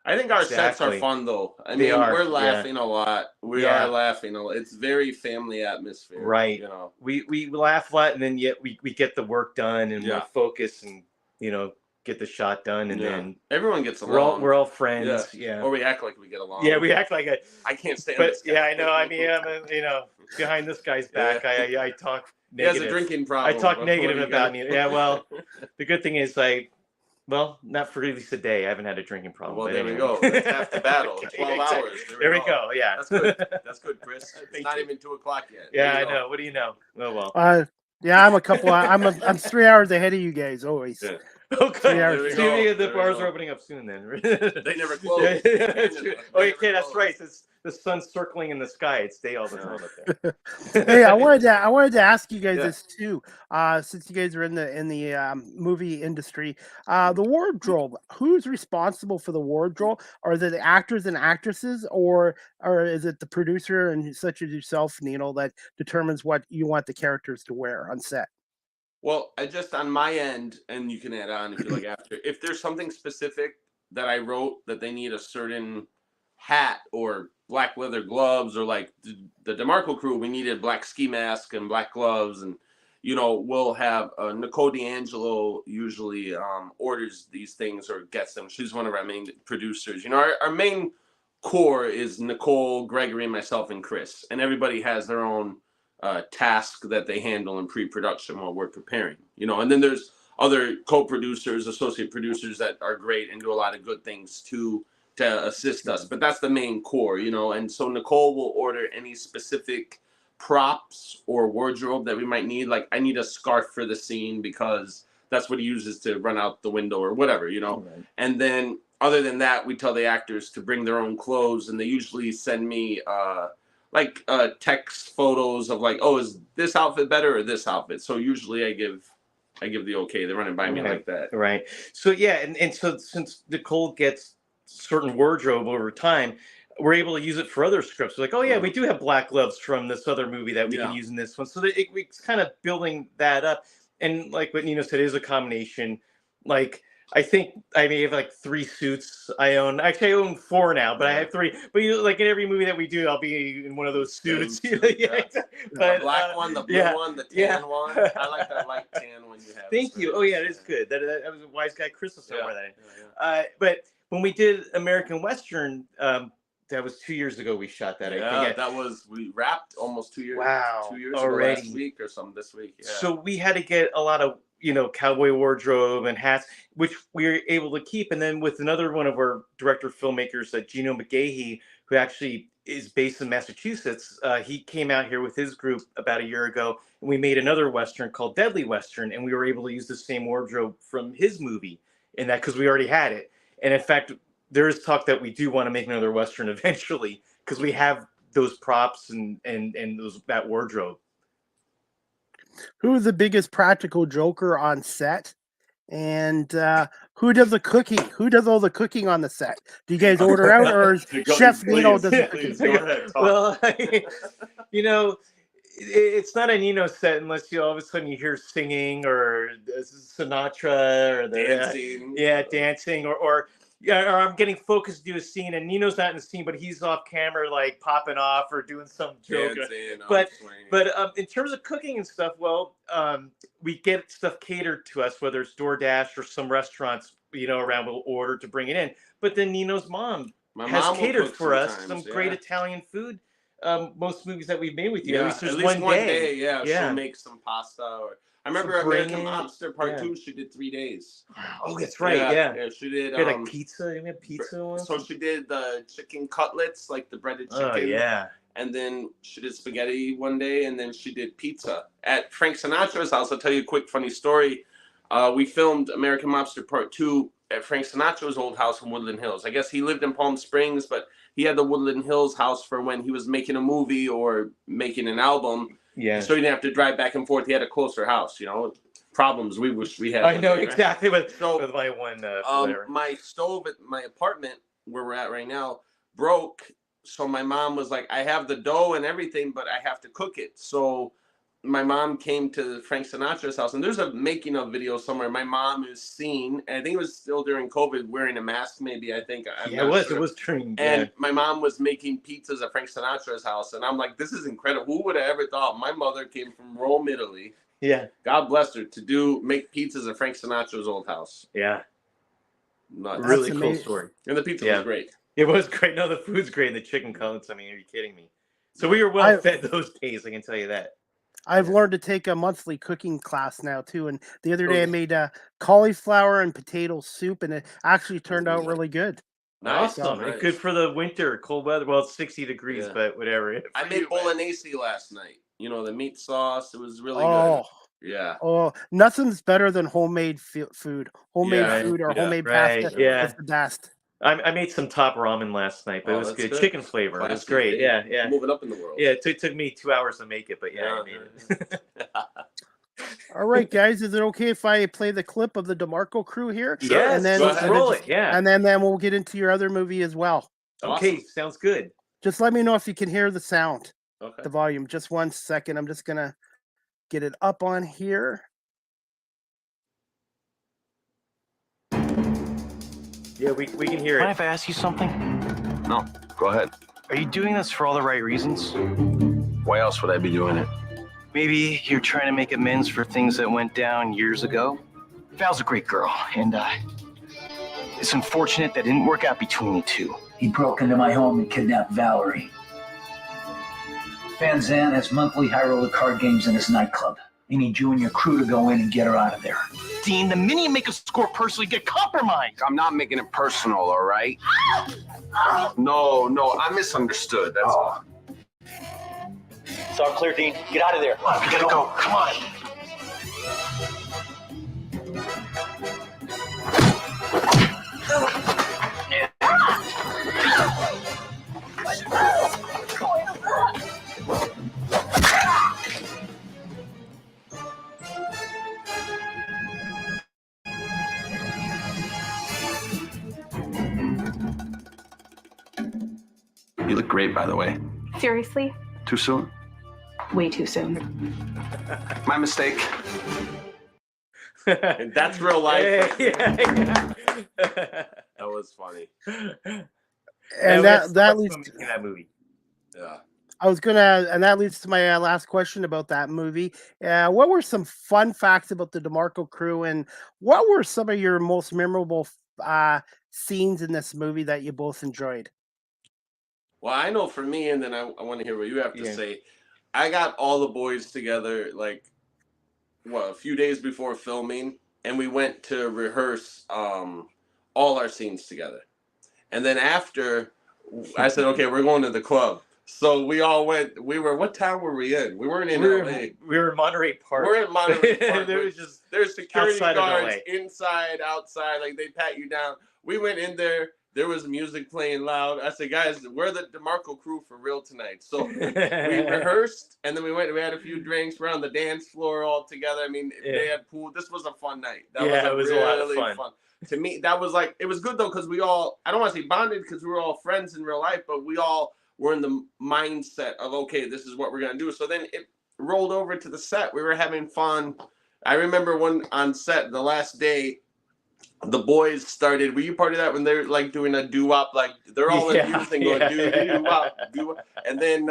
I think our sets are fun though. I mean, we're laughing a lot. We are laughing a lot. It's very family atmosphere. Right. We laugh a lot, and then yet we get the work done, and we're focused, and get the shot done, and then everyone gets along. We're all friends. Yeah. Or we act like we get along. Yeah, we act like I can't stand this guy. Yeah, I know. I mean, behind this guy's back, I talk negative. He has a drinking problem. I talk negative about me. Yeah, well, the good thing is not for at least a day. I haven't had a drinking problem. Well, there we go. That's half the battle. 12 hours. There we go. Yeah. That's good. That's good, Chris. It's not even 2 o'clock yet. Yeah, I know. What do you know? Oh, well. I'm 3 hours ahead of you guys always. Yeah. Okay. The bars are opening up soon then. They never close. Okay, that's right. The sun's circling in the sky. It's day all the time up there. Hey, I wanted to ask you guys this too. Since you guys are in the movie industry, the wardrobe. Who's responsible for the wardrobe? Are they the actors and actresses, or is it the producer and such as yourself, Nino, that determines what you want the characters to wear on set? Well, I just on my end, and you can add on if you like after. If there's something specific that I wrote that they need a certain hat or black leather gloves, or like the DeMarco crew, we needed black ski mask and black gloves, and we'll have Nicole D'Angelo usually orders these things or gets them. She's one of our main producers. Our main core is Nicole, Gregory, myself, and Chris, and everybody has their own task that they handle in pre-production while we're preparing. And then there's other co-producers, associate producers that are great and do a lot of good things to assist us, but that's the main core, and so Nicole will order any specific props or wardrobe that we might need. Like, I need a scarf for the scene because that's what he uses to run out the window or whatever, Right. And then other than that, we tell the actors to bring their own clothes, and they usually send me text photos of like, oh, is this outfit better or this outfit? So usually I give the okay. They run it by me like that. Right. So and so since Nicole gets certain wardrobe over time, we're able to use it for other scripts. We're like, oh yeah, we do have black gloves from this other movie that we can use in this one. So it's kind of building that up. And like what Nino said, is a combination. Like I think I may have like 3 suits I own. Actually, I own 4 now, but I have 3. But like in every movie that we do, I'll be in one of those suits. Yeah. But, the black one, the blue one, the tan one. I like that light tan one you have. Thank you. Oh yeah, it is good. That was a wise guy Crystal somewhere that. But when we did American Western, that was 2 years ago. We shot that. I think. That was we wrapped almost 2 years. Wow, 2 years already. Ago, last week or something this week. Yeah. So we had to get a lot of cowboy wardrobe and hats, which we were able to keep. And then with another one of our director filmmakers, Gino McGahey, who actually is based in Massachusetts, he came out here with his group about a year ago, and we made another Western called Deadly Western, and we were able to use the same wardrobe from his movie in that because we already had it. And in fact, there is talk that we do want to make another Western eventually because we have those props and that wardrobe. Who's the biggest practical joker on set? And who does the cooking? Who does all the cooking on the set? Do you guys order out, or Chef Nino does the cooking? Well, it's not a Nino set unless all of a sudden you hear singing or Sinatra or dancing. Dancing or I'm getting focused to do a scene and Nino's not in the scene, but he's off camera, like popping off or doing some joke. But in terms of cooking and stuff, we get stuff catered to us, whether it's DoorDash or some restaurants, around will order to bring it in. But then Nino's mom has catered for us some great Italian food. Most movies that we've made with you, at least one day. She'll make some pasta or. I remember American Mobster Part 2. She did 3 days. Oh, that's right. Yeah. She did. Like pizza. You had pizza once? So she did the chicken cutlets, like the breaded chicken. Oh yeah. And then she did spaghetti one day, and then she did pizza at Frank Sinatra's house. I'll tell you a quick funny story. We filmed American Mobster Part 2 at Frank Sinatra's old house in Woodland Hills. I guess he lived in Palm Springs, but he had the Woodland Hills house for when he was making a movie or making an album. Yeah. So he didn't have to drive back and forth. He had a closer house, Problems we wish we had. I know exactly with my one. My stove at my apartment where we're at right now broke. So my mom was like, I have the dough and everything, but I have to cook it. So my mom came to Frank Sinatra's house, and there's a making of video somewhere. My mom is seen, and I think it was still during COVID, wearing a mask. Maybe it was. Sure. It was during. And my mom was making pizzas at Frank Sinatra's house, and I'm like, this is incredible. Who would have ever thought? My mother came from Rome, Italy. Yeah. God bless her to make pizzas at Frank Sinatra's old house. Yeah. Nuts. Really cool story. And the pizza was great. It was great. No, the food's great, and the chicken cutlets. I mean, are you kidding me? So we were well fed those days. I can tell you that. I've learned to take a monthly cooking class now too, and the other day I made a cauliflower and potato soup, and it actually turned out really good. Awesome. Nice. Good for the winter, cold weather. Well, it's 60 degrees, but whatever. I made bolognese last night. The meat sauce. It was really good. Yeah. Oh, nothing's better than homemade food. Homemade food or homemade pasta. Yeah. It's the best. I made some top ramen last night, but it was good. Chicken flavor. It was great. Yeah. Moving up in the world. Yeah, it took me 2 hours to make it, but I made it. All right, guys. Is it okay if I play the clip of the DeMarco crew here? Yes, and then roll it. Yeah. And then we'll get into your other movie as well. Okay, awesome. Sounds good. Just let me know if you can hear the sound, the volume. Just 1 second. I'm just going to get it up on here. Yeah, we can hear it. Mind if I ask you something? No, go ahead. Are you doing this for all the right reasons? Why else would I be doing it? Maybe you're trying to make amends for things that went down years ago. Val's a great girl, and it's unfortunate that didn't work out between you two. He broke into my home and kidnapped Valerie. Van Zandt has monthly high roller card games in his nightclub. He needs you and your crew to go in and get her out of there. Dean, the minute you make a score personally, get compromised. I'm not making it personal, all right? No, I misunderstood. That's all. It's all clear, Dean. Get out of there. We gotta go. Come on. You look great, by the way. Seriously? Too soon? Way too soon. My mistake. And that's real life. Yeah. That was funny. And that leads to that movie. Yeah. And that leads to my last question about that movie. What were some fun facts about the DeMarco crew, and what were some of your most memorable scenes in this movie that you both enjoyed? Well, I know for me, and then I want to hear what you have to say. I got all the boys together, like, a few days before filming, and we went to rehearse all our scenes together. And then after, I said, okay, we're going to the club. So we all went. What town were we in? We weren't in LA. We were in Monterey Park. We're in Monterey Park. There's security outside guards inside, outside. Like, they pat you down. We went in there. There was music playing loud. I said, guys, we're the DeMarco crew for real tonight. So we rehearsed, and then we had a few drinks. We're on the dance floor all together. I mean, they had pool. This was a fun night. It was really a lot of fun. To me, that was like, it was good though, because we all, I don't want to say bonded because we were all friends in real life, but we all were in the mindset of, okay, this is what we're going to do. So then it rolled over to the set. We were having fun. I remember on set, the last day, the boys started, were you part of that when they're like doing a doo-wop, like they're all in unison going doo-wop, doo-wop. And then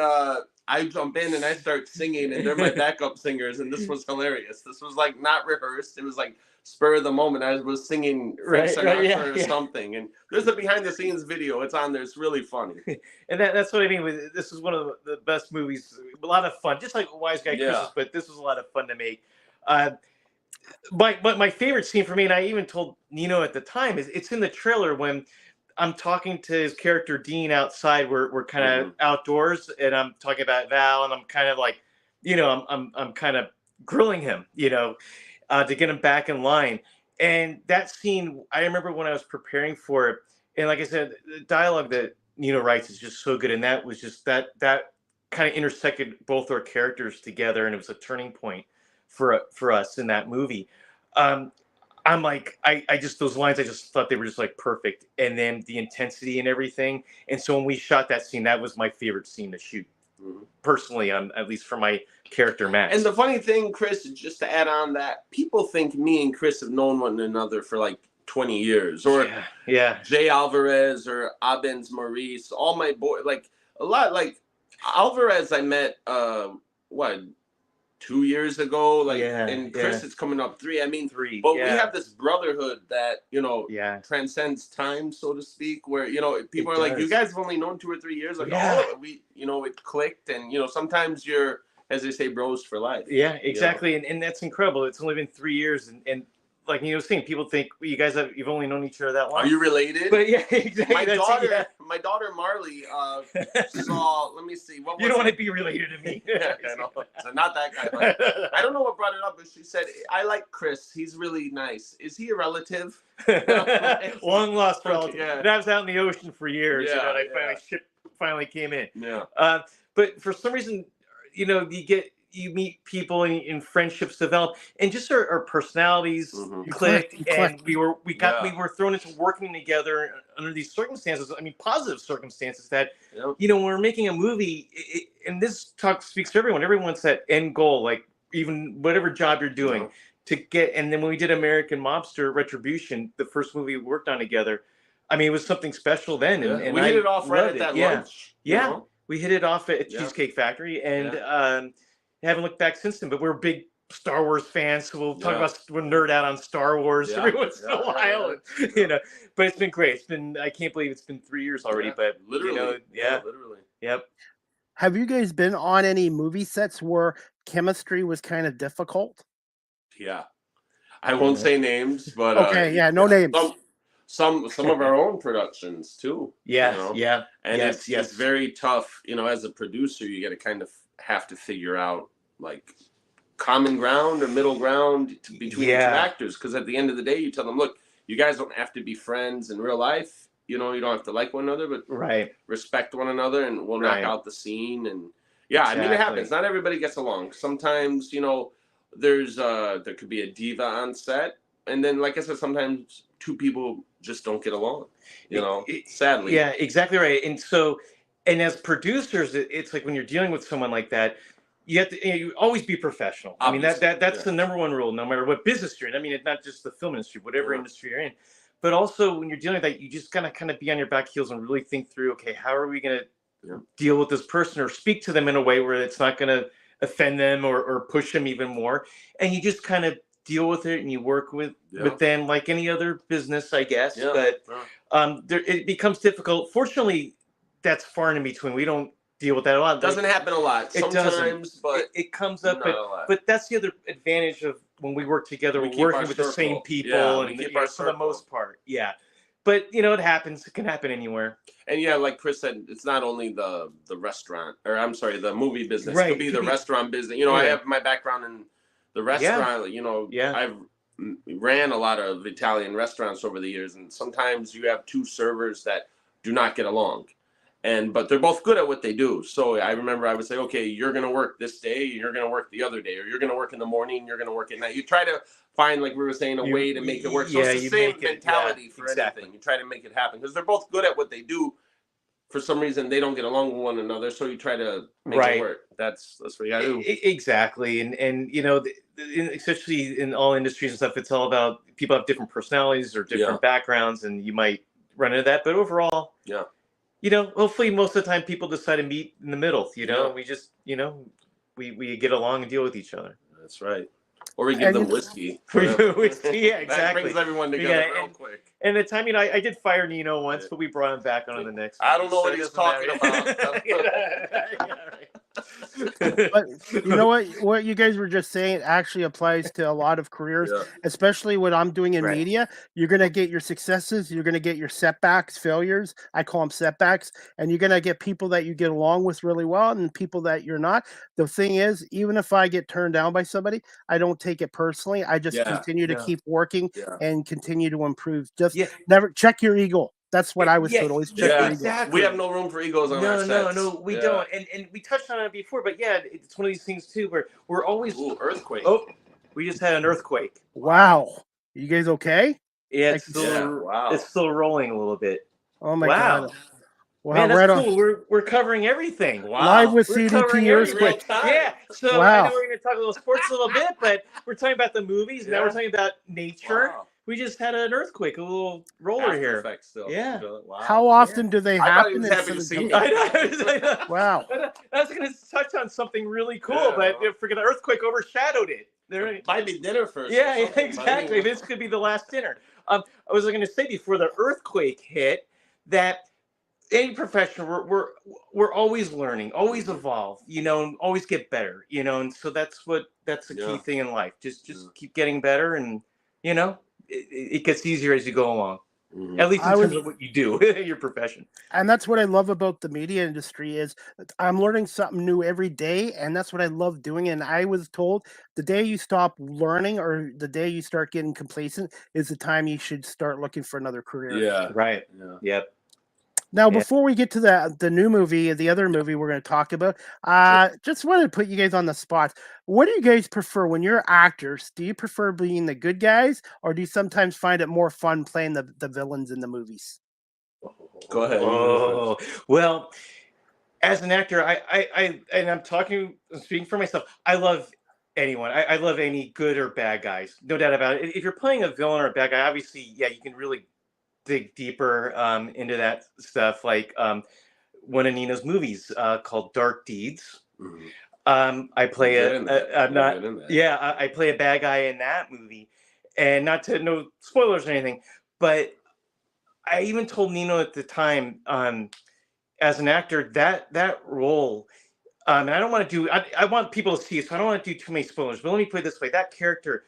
I jump in and I start singing, and they're my backup singers, and this was hilarious. This was like not rehearsed. It was like spur of the moment. I was singing Frank Sinatra or something, and there's a behind the scenes video. It's on there. It's really funny. And that's what I mean with this is one of the best movies. A lot of fun, just like Wise Guy Christmas, but this was a lot of fun to make. But my favorite scene for me, and I even told Nino at the time, is it's in the trailer when I'm talking to his character Dean outside. We're kind of outdoors, and I'm talking about Val, and I'm kind of like, I'm kind of grilling him, to get him back in line. And that scene, I remember when I was preparing for it, and like I said, the dialogue that Nino writes is just so good, and that was just that kind of intersected both our characters together, and it was a turning point for us in that movie. I'm like, I just, those lines, I just thought they were just like perfect. And then the intensity and everything. And so when we shot that scene, that was my favorite scene to shoot, personally, at least for my character, Max. And the funny thing, Chris, just to add on that, people think me and Chris have known one another for like 20 years. Or Jay Alvarez or Abens Maurice, all my boys, like a lot, like Alvarez I met, 2 years ago, like, and Chris is coming up 3. I mean, 3. But we have this brotherhood that transcends time, so to speak. Where people are like, "You guys have only known 2 or 3 years." Like, we, it clicked, and sometimes you're, as they say, bros for life. Yeah, exactly, and that's incredible. It's only been 3 years, and like you were saying, people think you've only known each other that long. Are you related? But yeah, exactly. My daughter Marley saw. Let me see. What was you don't want to be related to me. I know. So not that guy. But I don't know what brought it up, but she said, "I like Chris. He's really nice. Is he a relative?" Long lost relative. Yeah. And I was out in the ocean for years. Ship finally came in. Yeah. But for some reason, you meet people and friendships develop, and just our personalities clicked, and we were thrown into working together under these circumstances. I mean, positive circumstances that when we're making a movie, and this talk speaks to everyone. Everyone's that end goal, like even whatever job you're doing to get. And then when we did American Mobster Retribution, the first movie we worked on together, I mean, it was something special then. And we hit it off right at that lunch. Yeah, we hit it off at Cheesecake Factory, and haven't looked back since then, but we're big Star Wars fans, so we'll nerd out on Star Wars every once in a while. But it's been great. I can't believe it's been 3 years already, but literally, literally. Yep. Have you guys been on any movie sets where chemistry was kind of difficult? Yeah. I won't say names, but no names. Some of our own productions too. And it's very tough, as a producer, you got to kind of have to figure out like common ground or middle ground between the two actors, because at the end of the day you tell them, look, you guys don't have to be friends in real life, you don't have to like one another, but respect one another, and we'll knock out the scene. And I mean, it happens, not everybody gets along. Sometimes there's there could be a diva on set, and then like I said, sometimes two people just don't get along, sadly. Yeah, exactly right. And so, and as producers, it's like when you're dealing with someone like that, you have to you always be professional. Obviously, I mean, that's the number one rule, no matter what business you're in. I mean, it's not just the film industry, whatever industry you're in. But also when you're dealing with that, you just gotta kind of be on your back heels and really think through, okay, how are we gonna deal with this person or speak to them in a way where it's not gonna offend them or push them even more. And you just kind of deal with it and you work with them like any other business, I guess. But it becomes difficult. Fortunately, that's far and in between. We don't deal with that a lot. It doesn't happen a lot. Sometimes, but it comes up. But that's the other advantage of when we work together. We're working with the same people, and for the most part, But it happens. It can happen anywhere. And like Chris said, it's not only the restaurant, or I'm sorry, the movie business. It could be the restaurant business. I have my background in the restaurant. I've ran a lot of Italian restaurants over the years, and sometimes you have two servers that do not get along. But they're both good at what they do. So I remember I would say, okay, you're going to work this day, you're going to work the other day, or you're going to work in the morning, you're going to work at night. You try to find, like we were saying, a way to make it work. So it's the same mentality for anything. You try to make it happen because they're both good at what they do. For some reason, they don't get along with one another. So you try to make it work. That's what you got to do. Exactly. And especially in all industries and stuff, it's all about people have different personalities or different backgrounds, and you might run into that. But overall, hopefully most of the time people decide to meet in the middle, we just, we get along and deal with each other. That's right. Or we give them whiskey. Whiskey, exactly. That brings everyone together real quick. And the time, I did fire Nino once, but we brought him back on the next one. I don't know what he's talking about. But you know what you guys were just saying actually applies to a lot of careers, especially what I'm doing in media. You're going to get your successes, you're going to get your setbacks, failures. I call them setbacks. And you're going to get people that you get along with really well and people that you're not. The thing is, even if I get turned down by somebody, I don't take it personally. I just continue to keep working and continue to improve. Just never check your ego. That's what I was told. Always check your ego. Exactly. We have no room for egos on our sets. No, we don't. And we touched on it before, but it's one of these things too where we're always earthquake. Oh, we just had an earthquake. Wow. You guys okay? Yeah, it's still rolling a little bit. Oh my god. Wow, man, that's cool. We're covering everything. Wow. Live with CDP earthquake. Yeah. So I know we're going to talk a little sports a little bit, but we're talking about the movies. Now we're talking about nature. Wow. We just had an earthquake, a little roller here. Still. Yeah. Wow. How often do they happen? I know. Wow. I was going to touch on something really cool, but if the earthquake overshadowed it. There might be dinner first. Yeah, exactly. This could be the last dinner. I was going to say before the earthquake hit that any profession, we're always learning, always evolve, and always get better, and so that's the key thing in life. Just keep getting better, and it gets easier as you go along. Mm-hmm. At least in terms of what you do, your profession. And that's what I love about the media industry is I'm learning something new every day, and that's what I love doing. And I was told the day you stop learning or the day you start getting complacent is the time you should start looking for another career. Yeah. Right. Yeah. Yep. Now, before we get to the new movie, the other movie we're going to talk about, just wanted to put you guys on the spot. What do you guys prefer when you're actors? Do you prefer being the good guys, or do you sometimes find it more fun playing the villains in the movies? Go ahead. Oh, well, as an actor, I'm speaking for myself. I love anyone. I love any good or bad guys, no doubt about it. If you're playing a villain or a bad guy, obviously, you can really dig deeper into that stuff, like one of Nino's movies called Dark Deeds. Mm-hmm. I play I play a bad guy in that movie, and no spoilers or anything, but I even told Nino at the time, as an actor, that role, and I don't want to do, I want people to see it, so I don't want to do too many spoilers, but let me put it this way: that character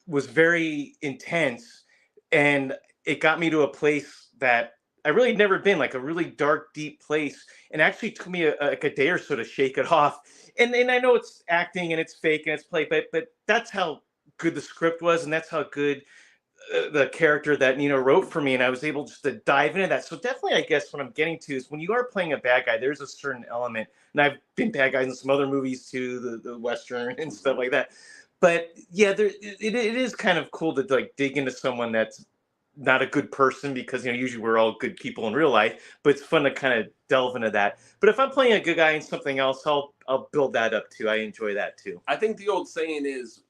was very intense, and it got me to a place that I really had never been, like a really dark, deep place. And actually took me like a day or so to shake it off. And I know it's acting and it's fake and it's play, but that's how good the script was. And that's how good the character that Nino wrote for me. And I was able just to dive into that. So definitely, I guess what I'm getting to is when you are playing a bad guy, there's a certain element. And I've been bad guys in some other movies too, the Western and stuff like that. But yeah, it is kind of cool to like dig into someone that's not a good person, because usually we're all good people in real life, but it's fun to kind of delve into that. But if I'm playing a good guy in something else, I'll build that up too. I enjoy that too. I think the old saying is,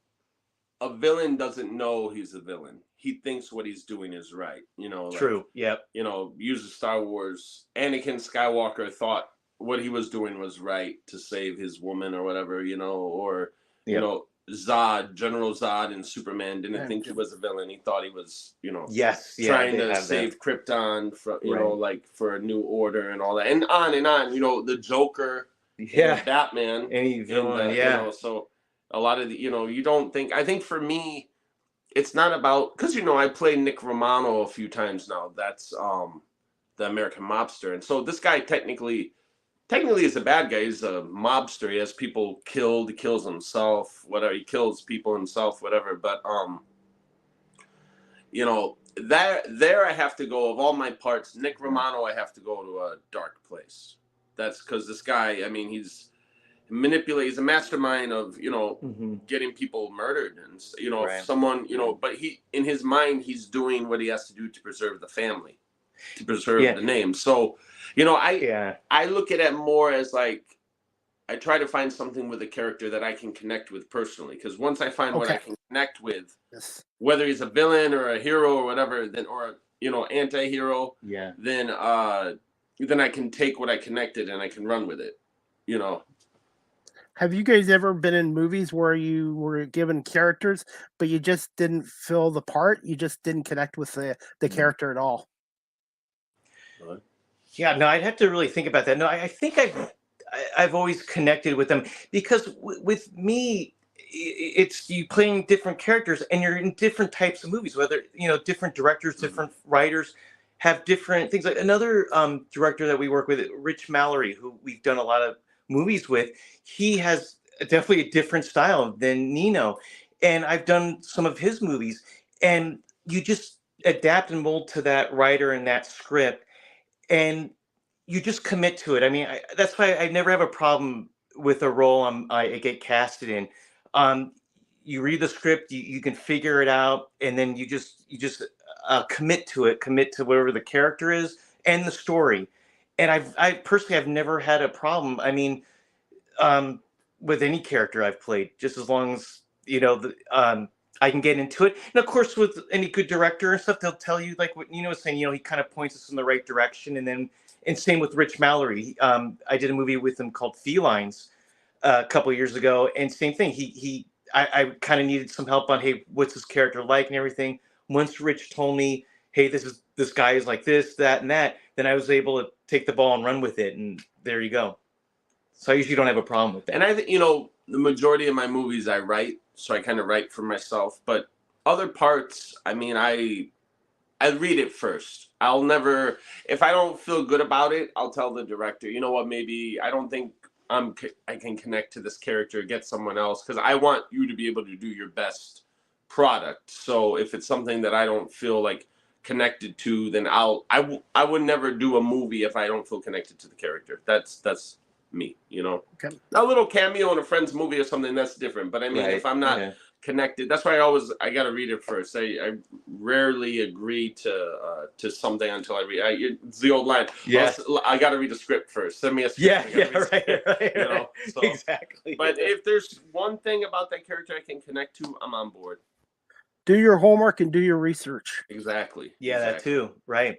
a villain doesn't know he's a villain. He thinks what he's doing is right. True. Yep. Use of Star Wars, Anakin Skywalker thought what he was doing was right to save his woman or whatever, or Zod, General Zod in Superman didn't think he was a villain. He thought he was, trying to save Krypton for, for a new order and all that, and on and on. The Joker, Batman, any villain, so a lot of the, you don't think. I think for me, it's not about, because I played Nick Romano a few times now. That's the American Mobster, and so this guy technically is a bad guy. He's a mobster. He has people killed. He kills himself. Whatever. He kills people himself. Whatever. But there I have to go. Of all my parts, Nick Romano, I have to go to a dark place. That's because this guy. I mean, he's a mastermind of getting people murdered, and if someone But in his mind, he's doing what he has to do to preserve the family, to preserve the name. So. I look at it more as like, I try to find something with a character that I can connect with personally. Because once I find what I can connect with, whether he's a villain or a hero or whatever, anti-hero, then I can take what I connected and I can run with it. Have you guys ever been in movies where you were given characters, but you just didn't fill the part? You just didn't connect with the character at all? Yeah, no, I'd have to really think about that. No, I think I've always connected with them, because with me, it's you playing different characters and you're in different types of movies, whether, different directors, different writers have different things. Like another director that we work with, Rich Mallory, who we've done a lot of movies with, he has definitely a different style than Nino. And I've done some of his movies, and you just adapt and mold to that writer and that script. And you just commit to it. I mean, that's why I never have a problem with a role I get casted in. You read the script, you can figure it out, and then you just commit to it, commit to whatever the character is and the story. And I personally have never had a problem. I mean, with any character I've played, just as long as I can get into it. And of course, with any good director and stuff, they'll tell you, like what Nino was saying, he kind of points us in the right direction. And same with Rich Mallory. I did a movie with him called Felines a couple of years ago. And same thing. I kind of needed some help on, hey, what's his character like and everything. Once Rich told me, hey, this guy is like this, that, and that, then I was able to take the ball and run with it. And there you go. So I usually don't have a problem with that. And I think, the majority of my movies I write. So I kind of write for myself, but other parts, I mean, I read it first. I'll never, if I don't feel good about it, I'll tell the director, you know what, maybe I don't think I can connect to this character, get someone else, because I want you to be able to do your best product. So if it's something that I don't feel like connected to, then I would never do a movie if I don't feel connected to the character. That's me, Okay. A little cameo in a friend's movie or something, that's different. But I mean, if I'm not connected, that's why I got to read it first. I rarely agree to something until I read. It's the old line. Yeah. I got to read a script first. Send me a script. Right. So, exactly. But if there's one thing about that character I can connect to, I'm on board. Do your homework and do your research. Exactly. Yeah, that too. Right.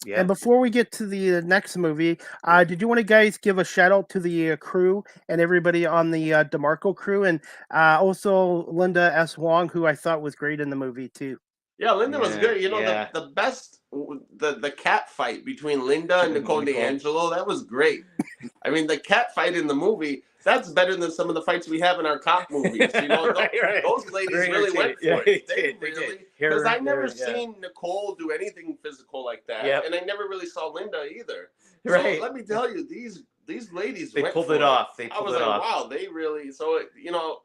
Yeah. And before we get to the next movie, did you want to guys give a shout out to the crew and everybody on the DeMarco crew, and also Linda S. Wong, who I thought was great in the movie too? Yeah, Linda was good. The best, the cat fight between Linda and Nicole D'Angelo, that was great. I mean, the cat fight in the movie, that's better than some of the fights we have in our cop movies. Those ladies really went for it. They really, because I never seen Nicole do anything physical like that, and I never really saw Linda either. So let me tell you, these ladies, they pulled it off. I was like, wow, they really. So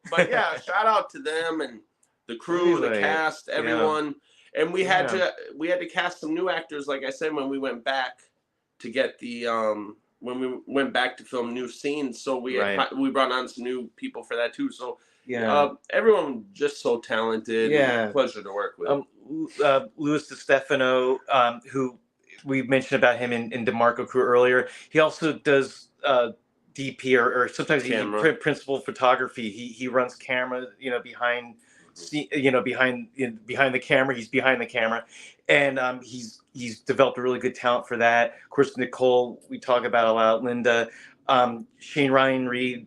but yeah, shout out to them and the crew, the cast, everyone. And we had to cast some new actors, like I said, when we went back to get the when we went back to film new scenes. So we brought on some new people for that too. So everyone just so talented. Yeah, pleasure to work with. Louis DeStefano, who we mentioned about him in DeMarco Crew earlier. He also does DP or sometimes even principal photography. He runs camera, behind the camera. He's behind the camera, and he's developed a really good talent for that. Of course, Nicole, we talk about a lot. Linda, Shane Ryan Reed.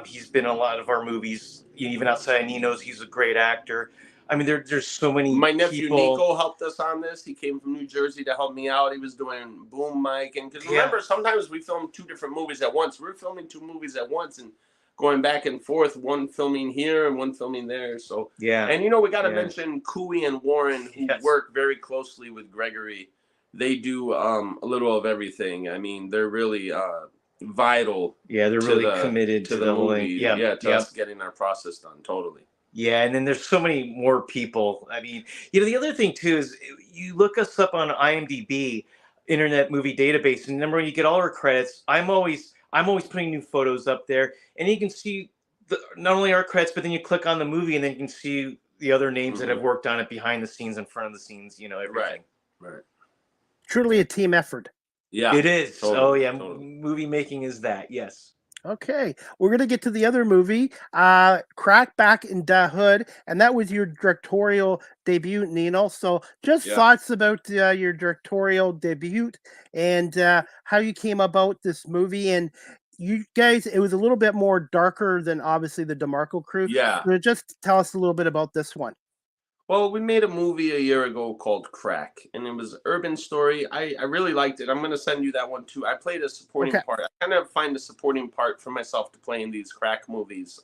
He's been in a lot of our movies, even outside of Nino's. He's a great actor. I mean, there's so many. My nephew people. Nico helped us on this. He came from New Jersey to help me out. He was doing boom mic, and because remember, sometimes we film 2 different movies at once. We're filming 2 movies at once and going back and forth. One filming here and one filming there. So and we got to mention Cooey and Warren, who work very closely with Gregory. They do a little of everything. I mean, they're really vital. Yeah, they're really committed to the movie. Yeah, to us getting our process done. Totally. Yeah, and then there's so many more people. I mean, the other thing too is you look us up on IMDb, Internet Movie Database, and remember when you get all our credits, I'm always putting new photos up there, and you can see not only our credits, but then you click on the movie, and then you can see the other names that have worked on it behind the scenes, in front of the scenes, everything. Right. Truly a team effort. Yeah, it is. Totally, totally. Movie making is that. Yes. Okay, we're going to get to the other movie, Crack Back in the Hood, and that was your directorial debut, Nino. So just thoughts about your directorial debut and how you came about this movie. And you guys, it was a little bit more darker than obviously the DeMarco Crew. Yeah. So just tell us a little bit about this one. Well, we made a movie a year ago called Crack, and it was an urban story. I really liked it. I'm going to send you that one too. I played a supporting part. I kind of find a supporting part for myself to play in these Crack movies.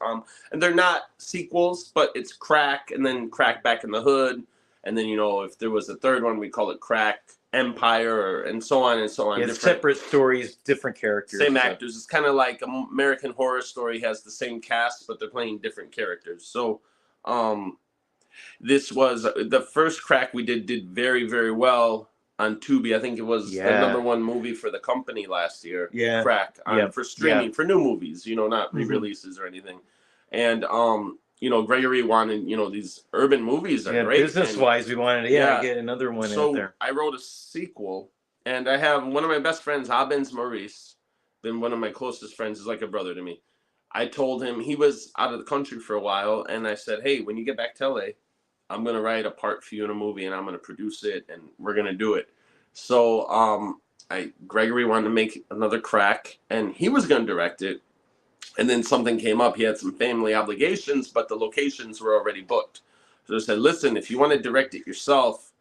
And they're not sequels, but it's Crack and then Crack Back in the Hood. And then, if there was a third one, we call it Crack Empire and so on and so on. Yeah, separate stories, different characters. Same actors. It's kind of like American Horror Story has the same cast, but they're playing different characters. So, this was the first Crack we did very, very well on Tubi. I think it was the #1 movie for the company last year. Yeah. Crack for streaming, for new movies, not re-releases or anything. And, Gregory wanted, these urban movies are great. Business-wise, we wanted to get another one out there. I wrote a sequel, and I have one of my best friends, Abens Maurice, been one of my closest friends, is like a brother to me. I told him, he was out of the country for a while, and I said, hey, when you get back to LA, I'm going to write a part for you in a movie, and I'm going to produce it, and we're going to do it. So Gregory wanted to make another Crack, and he was going to direct it. And then something came up. He had some family obligations, but the locations were already booked. So I said, listen, if you want to direct it yourself,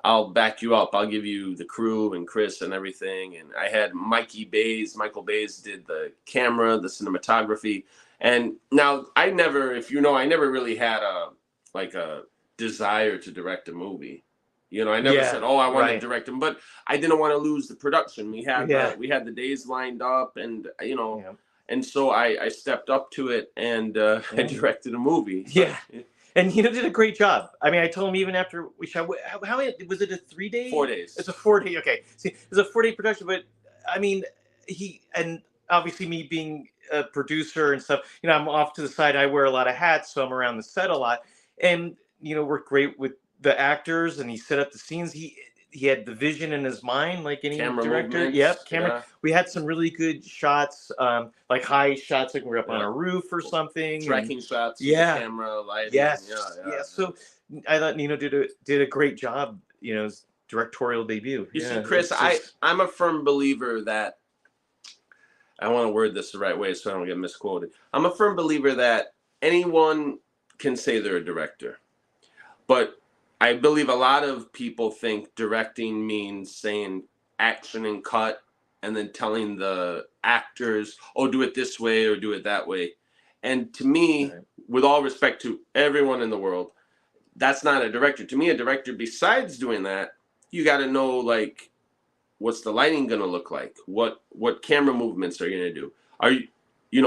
I'll back you up. I'll give you the crew and Chris and everything. And I had Michael Bays did the camera, the cinematography. And now I never really had a desire to direct a movie. I never said, oh, I want to direct them, but I didn't want to lose the production. We had the days lined up, and and so I stepped up to it, and I directed a movie. Yeah. And did a great job. I mean, I told him even after we shot, how was it, a 3-day? 4 days. It's a 4-day. Okay. See, it was a 4-day production, but I mean, and obviously me being a producer and stuff, I'm off to the side. I wear a lot of hats, so I'm around the set a lot, and worked great with the actors, and he set up the scenes. He had the vision in his mind, like any director. Yep, camera. Yeah. We had some really good shots, like high shots, like we're up on a roof or something. Tracking shots. With the camera, lighting. Yes. Yeah. So I thought Nino did a great job. His directorial debut. You see, Chris, I'm a firm believer that, I want to word this the right way so I don't get misquoted. I'm a firm believer that anyone can say they're a director, but I believe a lot of people think directing means saying action and cut and then telling the actors, oh, do it this way or do it that way. And to me, with all respect to everyone in the world, that's not a director. To me, a director, besides doing that, you got to know, like, what's the lighting going to look like? What camera movements are you going to do? Are you,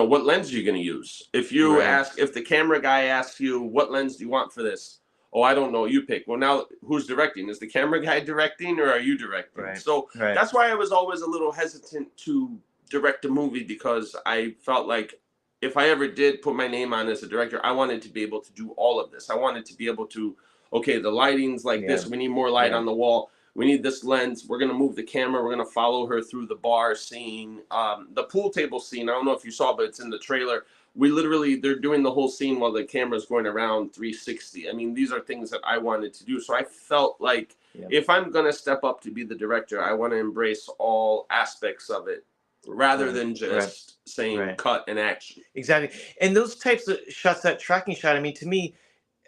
what lens are you going to use? If you if the camera guy asks you, what lens do you want for this? Oh, I don't know. You pick. Well, now who's directing? Is the camera guy directing, or are you directing? So that's why I was always a little hesitant to direct a movie, because I felt like if I ever did put my name on as a director, I wanted to be able to do all of this. I wanted to be able to okay, the lighting's like this. We need more light on the wall. We need this lens. We're going to move the camera. We're going to follow her through the bar scene. The pool table scene, I don't know if you saw, but it's in the trailer. They're doing the whole scene while the camera's going around 360. I mean, these are things that I wanted to do. So I felt like if I'm going to step up to be the director, I want to embrace all aspects of it rather than just saying cut and action. Exactly. And those types of shots, that tracking shot, I mean, to me,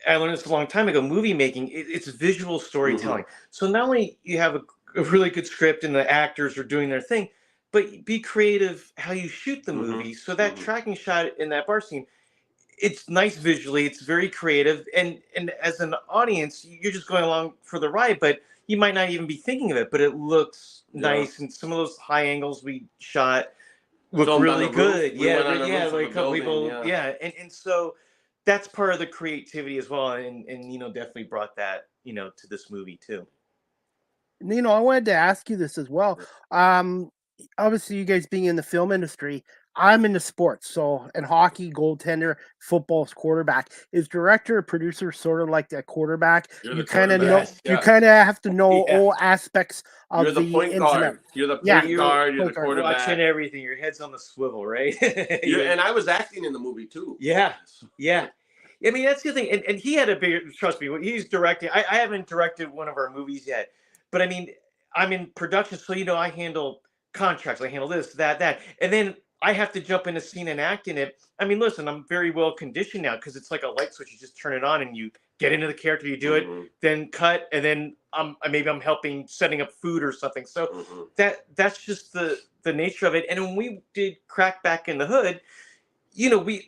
I learned this a long time ago, movie making, it's visual storytelling. So not only you have a really good script and the actors are doing their thing, but be creative how you shoot the movie. So that tracking shot in that bar scene, it's nice visually, it's very creative. And as an audience, you're just going along for the ride, but you might not even be thinking of it, but it looks nice. And some of those high angles we shot look really good. Like a couple people, and so that's part of the creativity as well, and Nino definitely brought that, to this movie too. Nino, I wanted to ask you this as well. Obviously, you guys being in the film industry, I'm into sports, and hockey, goaltender, football's quarterback. Is director or producer sort of like that quarterback? You kind of know, you kind of have to know all aspects of You're the point guard. You're the point guard. You're the quarterback. Watching everything. Your head's on the swivel, right? And I was acting in the movie too. Yeah. I mean, that's the thing. And he had a bigger, trust me, he's directing. I haven't directed one of our movies yet, but I mean, I'm in production, so I handle contracts, I handle this, that, and then I have to jump in a scene and act in it. I mean, listen, I'm very well conditioned now because it's like a light switch. You just turn it on and you get into the character, you do it, then cut, and then maybe I'm helping setting up food or something. So that's just the nature of it. And when we did Crack Back in the Hood,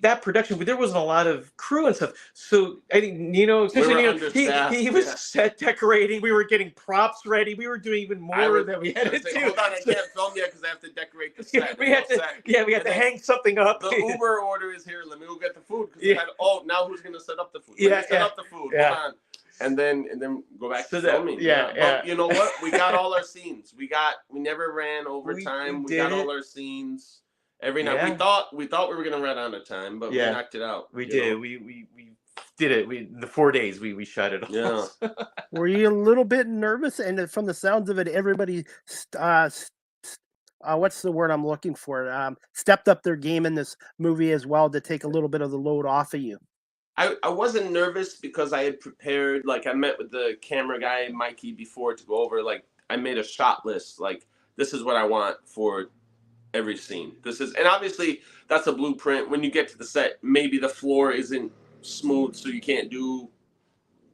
that production, there wasn't a lot of crew and stuff. So I think Nino, he was set decorating. We were getting props ready. We were doing even more than we had to do. Hold on, I can't film yet because I have to decorate the set. We had to hang something up. The Uber order is here. Let me go get the food. Now who's going to set up the food? Set up the food. Hold on. And then go back to filming. But you know what? We got all our scenes. We never ran overtime. We got all our scenes. Every night we thought we were gonna run out of time, but we knocked it out. We did. We did it. In the 4 days we shot it all. Yeah. Were you a little bit nervous? And from the sounds of it, everybody what's the word I'm looking for? Stepped up their game in this movie as well to take a little bit of the load off of you. I wasn't nervous because I had prepared. Like I met with the camera guy Mikey before to go over. Like I made a shot list. Like this is what I want for every scene. And obviously that's a blueprint. When you get to the set, maybe the floor isn't smooth, so you can't do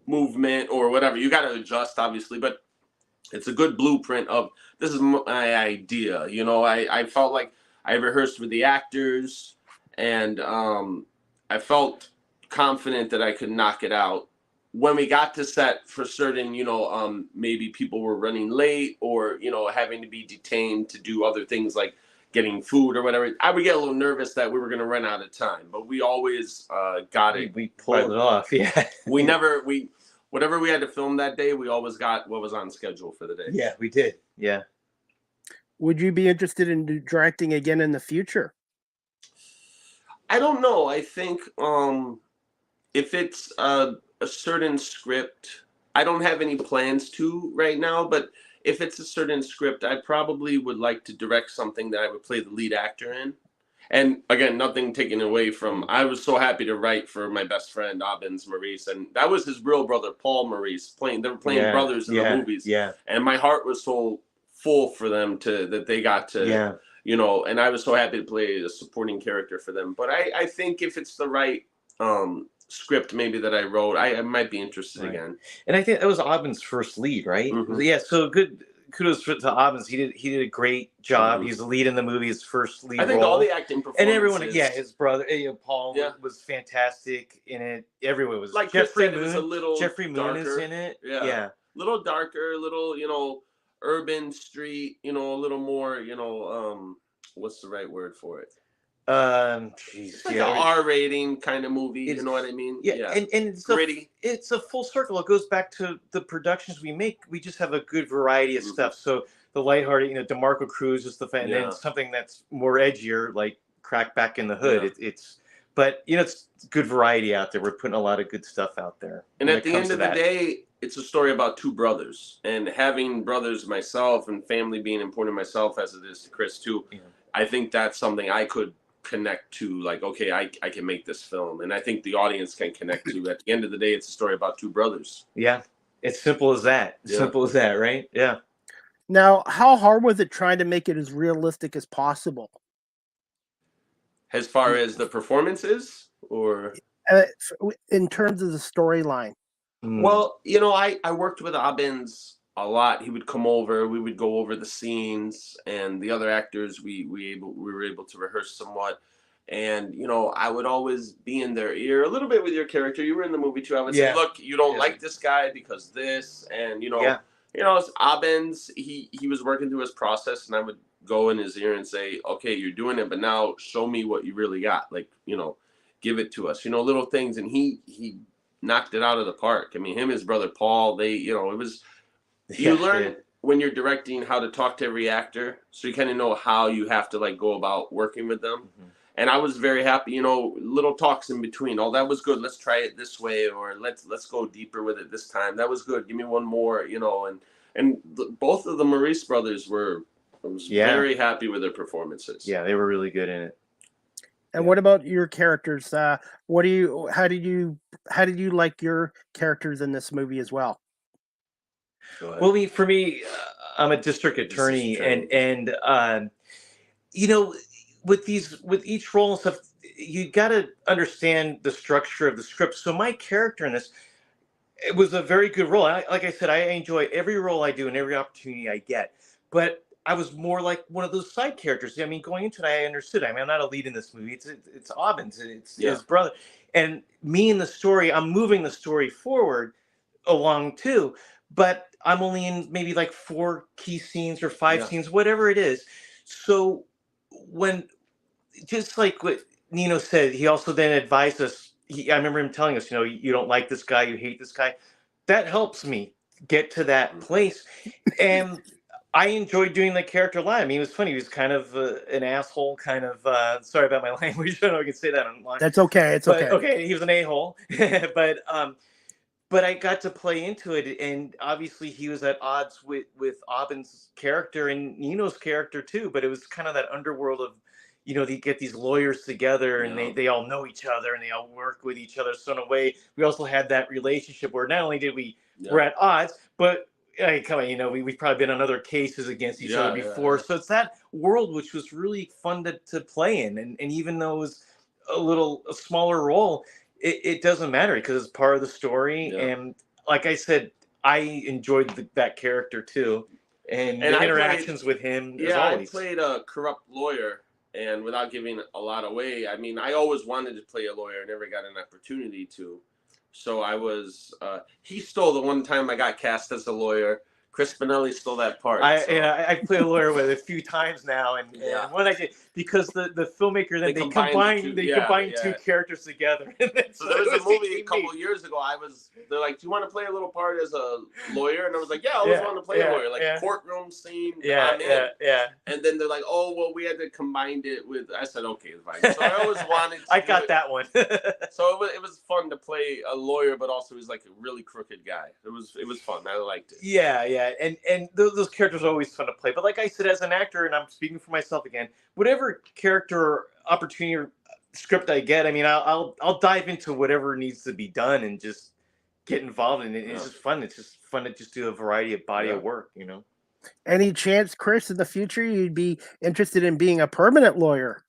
movement or whatever. You got to adjust, obviously, but it's a good blueprint of this is my idea. I felt like I rehearsed with the actors, and I felt confident that I could knock it out. When we got to set for certain, maybe people were running late or, having to be detained to do other things like getting food or whatever, I would get a little nervous that we were going to run out of time, but we always got it. We pulled it off. Yeah. Whatever we had to film that day, we always got what was on schedule for the day. Yeah, we did. Yeah. Would you be interested in directing again in the future? I don't know. I think if it's a certain script, I don't have any plans to right now, but if it's a certain script, I probably would like to direct something that I would play the lead actor in. And again, nothing taken away from, I was so happy to write for my best friend, Aubyn's Maurice. And that was his real brother, Paul Maurice, they were playing brothers in the movies. Yeah. And my heart was so full for them that they got to, and I was so happy to play a supporting character for them. But I think if it's the right script maybe that I wrote, I might be interested again. And I think that was Aubyn's first lead, right? Yeah, so good. Kudos to Aubyn's. He did a great job. He's the lead in the movie, his first lead I think role. all the acting performances. And everyone, his brother, Paul was fantastic in it. Everyone was. Like Jeffrey Moon, was a little Jeffrey Moon darker. is in it. Yeah. A little darker, a little, urban street, a little more, what's the right word for it? It's like an R rating kind of movie, you know what I mean? Yeah. And it's gritty. It's a full circle. It goes back to the productions we make. We just have a good variety of stuff. So the lighthearted, DeMarco Cruz is and then something that's more edgier, like Crack Back in the Hood. But it's good variety out there. We're putting a lot of good stuff out there. And at the end of the day, it's a story about two brothers, and having brothers myself and family being important to myself as it is to Chris too. Yeah. I think that's something I could connect to, like, okay, I can make this film, and I think the audience can connect to. At the end of the day, it's a story about two brothers. Yeah, it's simple as that. Yeah. Simple as that, right? Yeah. Now, how hard was it trying to make it as realistic as possible? As far as the performances, or in terms of the storyline? Well, I worked with Abbins a lot. He would come over, we would go over the scenes, and the other actors we were able to rehearse somewhat. And I would always be in their ear a little bit with your character. You were in the movie too. I would say, look, you don't like this guy because this, and as Abbins, he was working through his process, and I would go in his ear and say, okay, you're doing it, but now show me what you really got. Like, give it to us, little things. And he knocked it out of the park. I mean, him and his brother Paul, they, it was, you learn when you're directing how to talk to every actor, so you kind of know how you have to go about working with them. Mm-hmm. And I was very happy, little talks in between. Oh, that was good. Let's try it this way, or let's go deeper with it this time. That was good. Give me one more, and both of the Maurice brothers I was very happy with their performances. Yeah, they were really good in it. And what about your characters? How did you like your characters in this movie as well? Well, for me, I'm a district attorney, and with each role and stuff, you got to understand the structure of the script. So my character in this, it was a very good role. Like I said, I enjoy every role I do and every opportunity I get, but I was more like one of those side characters. I mean, going into it, I understood. I mean, I'm not a lead in this movie. It's Aubin's. It's his brother. And me in the story, I'm moving the story forward along too. But I'm only in maybe 4 key scenes or 5 scenes, whatever it is. So just like what Nino said, he also then advised us. I remember him telling us, you don't like this guy, you hate this guy. That helps me get to that place. And I enjoyed doing the character line. I mean, it was funny. He was kind of an asshole, kind of, sorry about my language. I don't know if I can say that online. That's okay. It's okay. Okay, he was an a-hole. But I got to play into it, and obviously he was at odds with Aubin's character and Nino's character too. But it was kind of that underworld of, they get these lawyers together, and they all know each other, and they all work with each other. So in a way, we also had that relationship where not only did we're at odds, but come on, we've probably been on other cases against each other before. So it's that world which was really fun to play in, and even though it was a smaller role, it doesn't matter because it's part of the story. Yeah. And like I said, I enjoyed that character too, and the interactions with him. Yeah, I played a corrupt lawyer, and without giving a lot away, I mean, I always wanted to play a lawyer, never got an opportunity to. So I was. He stole the one time I got cast as a lawyer. Chris Spinelli stole that part. I played a lawyer with it a few times now, and when I did, because the filmmaker then they combined two characters together. So there was a movie a couple years ago. They're like, "Do you want to play a little part as a lawyer?" And I was like, "Yeah, I always wanted to play a lawyer, courtroom scene." And then they're like, "Oh, well, we had to combine it with." I said, "Okay, fine." So I always wanted. I got that one. So it was fun to play a lawyer, but also he was like a really crooked guy. It was fun. I liked it. Yeah. And those characters are always fun to play. But like I said, as an actor, and I'm speaking for myself again, whatever character or opportunity or script I get, I mean, I'll dive into whatever needs to be done and just get involved in it. It's just fun. It's just fun to just do a variety of body of work, Any chance, Chris, in the future you'd be interested in being a permanent lawyer?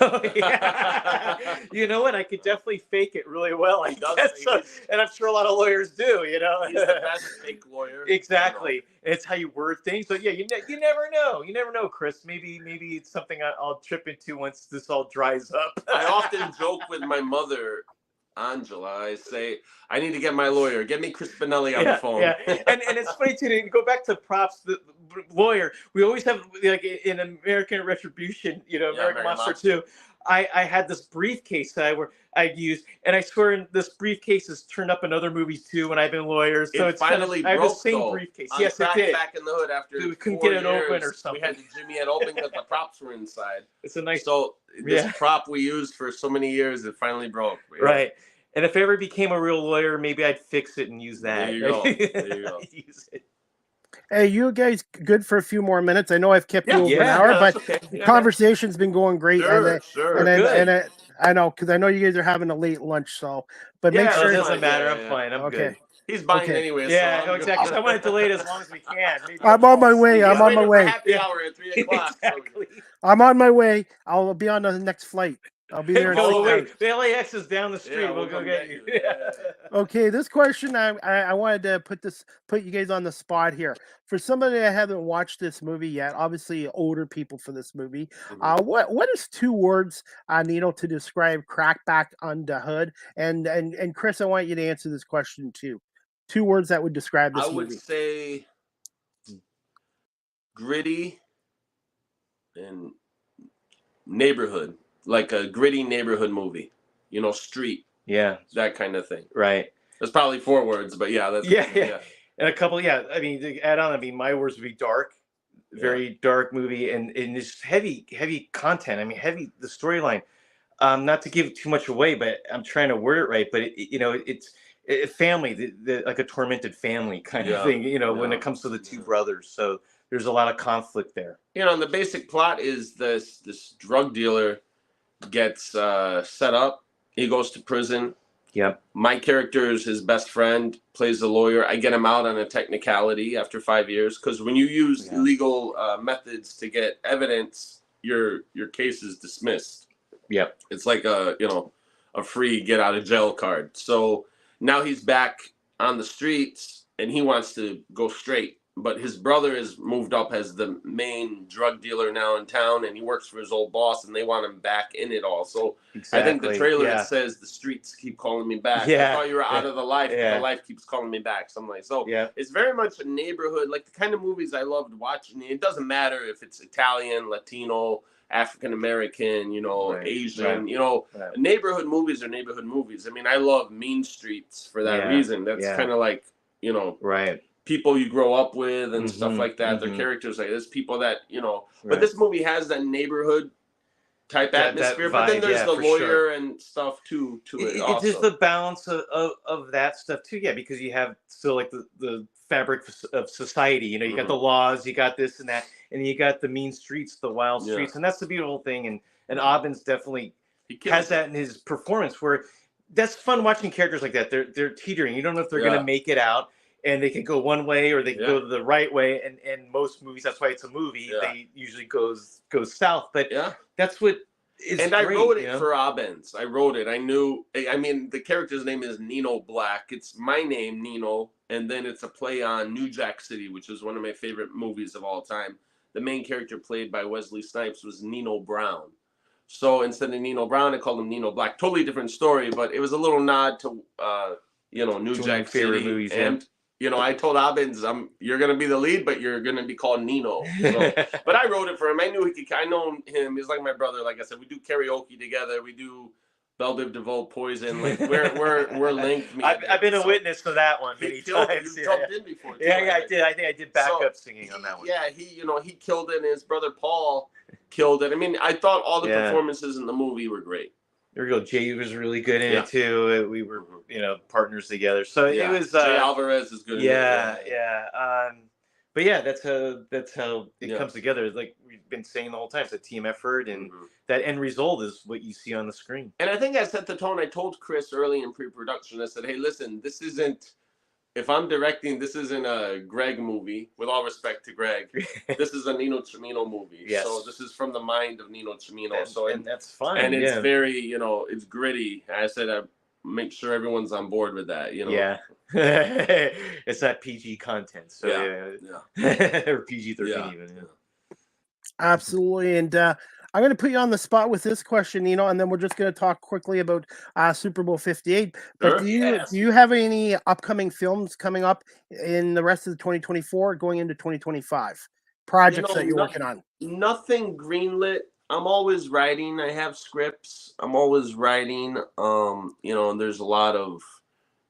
Oh yeah, you know what? I could definitely fake it really well. I guess so. And I'm sure a lot of lawyers do. He's the best fake lawyer. Exactly. It's how you word things. So yeah, you never know. You never know, Chris. Maybe it's something I'll trip into once this all dries up. I often joke with my mother, Angela. I say, I need to get my lawyer. Get me Chris Spinelli on the phone. Yeah. And it's funny too. To go back to props. lawyer. We always have, like, in American Retribution, American Monster 2. I had this briefcase that I'd use, and I swear this briefcase has turned up in other movies too when I've been lawyers. So it finally broke, I have the same briefcase. Yes, it did. Back in the hood after we couldn't 4 get it years, open or something. We had to jimmy it open because the props were inside. It's a nice. So this prop we used for so many years, it finally broke. Right. And if I ever became a real lawyer, maybe I'd fix it and use that. There you go. There you go. Use it. Hey, you guys good for a few more minutes? I know I've kept you over an hour, but the conversation's been going great. Sure. And I know, because I know you guys are having a late lunch, so. But make sure it doesn't matter. I'm fine. I'm good. He's buying anyway. Yeah, so exactly. So I want it delayed as long as we can. Maybe I'm on my way. I'm on my way. Happy hour at 3 o'clock. Exactly. I'm on my way. I'll be on the next flight. I'll be there. The LAX is down the street. We'll go get you. Okay, this question I wanted to put you guys on the spot here. For somebody that haven't watched this movie yet, obviously older people for this movie, what is 2 words, Nino, to describe Crackback on the Hood? And Chris, I want you to answer this question too. 2 words that would describe this movie. I would say gritty and neighborhood. Like a gritty neighborhood movie, street, that kind of thing. Right. That's probably 4 words, but that's and a couple. I mean, to add on, my words would be dark, very dark movie, and just heavy content. I mean, heavy the storyline. Not to give too much away, but I'm trying to word it right. But it's family, like a tormented family kind of thing. When it comes to the 2 brothers, so there's a lot of conflict there. And the basic plot is this drug dealer gets set up. He goes to prison. Yep. My character is his best friend, plays the lawyer. I get him out on a technicality after 5 years, because when you use illegal methods to get evidence, your case is dismissed. Yep. It's like a free get out of jail card. So now he's back on the streets and he wants to go straight. But his brother is moved up as the main drug dealer now in town, and he works for his old boss, and they want him back in it all. So I think the trailer it says the streets keep calling me back. I thought you were out of the life, but the life keeps calling me back. Something like it's very much a neighborhood, like the kind of movies I loved watching. It doesn't matter if it's Italian, Latino, African American, Asian, neighborhood movies are neighborhood movies. I mean, I love Mean Streets for that reason. That's kind of like, people you grow up with and stuff like that. Their characters, like there's people that, but this movie has that neighborhood type atmosphere, but then there's the lawyer and stuff to it also. It's just the balance of that stuff too, because you have still like the fabric of society, you got the laws, you got this and that, and you got the mean streets, the wild streets, and that's the beautiful thing, and Obbins definitely has that in his performance, where that's fun watching characters like that. They're teetering. You don't know if they're going to make it out. And they can go one way or they can go the right way. And most movies, that's why it's a movie. They usually goes south. But that's what is and great, I wrote it for Obbins. I wrote it. I knew. I mean, the character's name is Nino Black. It's my name, Nino, and then it's a play on New Jack City, which is one of my favorite movies of all time. The main character, played by Wesley Snipes, was Nino Brown. So instead of Nino Brown, I called him Nino Black. Totally different story, but it was a little nod to New Jack City movies, and. I told Obbins, you're going to be the lead, but you're going to be called Nino. So, but I wrote it for him. I knew I know him. He's like my brother. Like I said, we do karaoke together. We do Belle Biv DeVoe, Poison. Like we're linked. I've been a witness to that one many times. You jumped in before. Too, I did. I think I did backup singing on that one. Yeah, he killed it, and his brother Paul killed it. I mean, I thought all the performances in the movie were great. There we go. Jay was really good in it too. We were, partners together. So it was. Jay Alvarez is good. But that's how it comes together. Like we've been saying the whole time, it's a team effort, and that end result is what you see on the screen. And I think I set the tone. I told Chris early in pre-production. I said, "Hey, listen, this isn't. If I'm directing, this isn't a Greg movie. With all respect to Greg, this is a Nino Cimino movie. Yes. So this is from the mind of Nino Cimino. And that's fine. And it's very, it's gritty. I said I make sure everyone's on board with that. Yeah. It's not PG content. So or PG-13 even. Yeah. Absolutely, and I'm going to put you on the spot with this question, Nino, and then we're just going to talk quickly about Super Bowl 58. But do you have any upcoming films coming up in the rest of the 2024 going into 2025? projects that you're working on? Nothing greenlit. I'm always writing. I have scripts. I'm always writing. And there's a lot of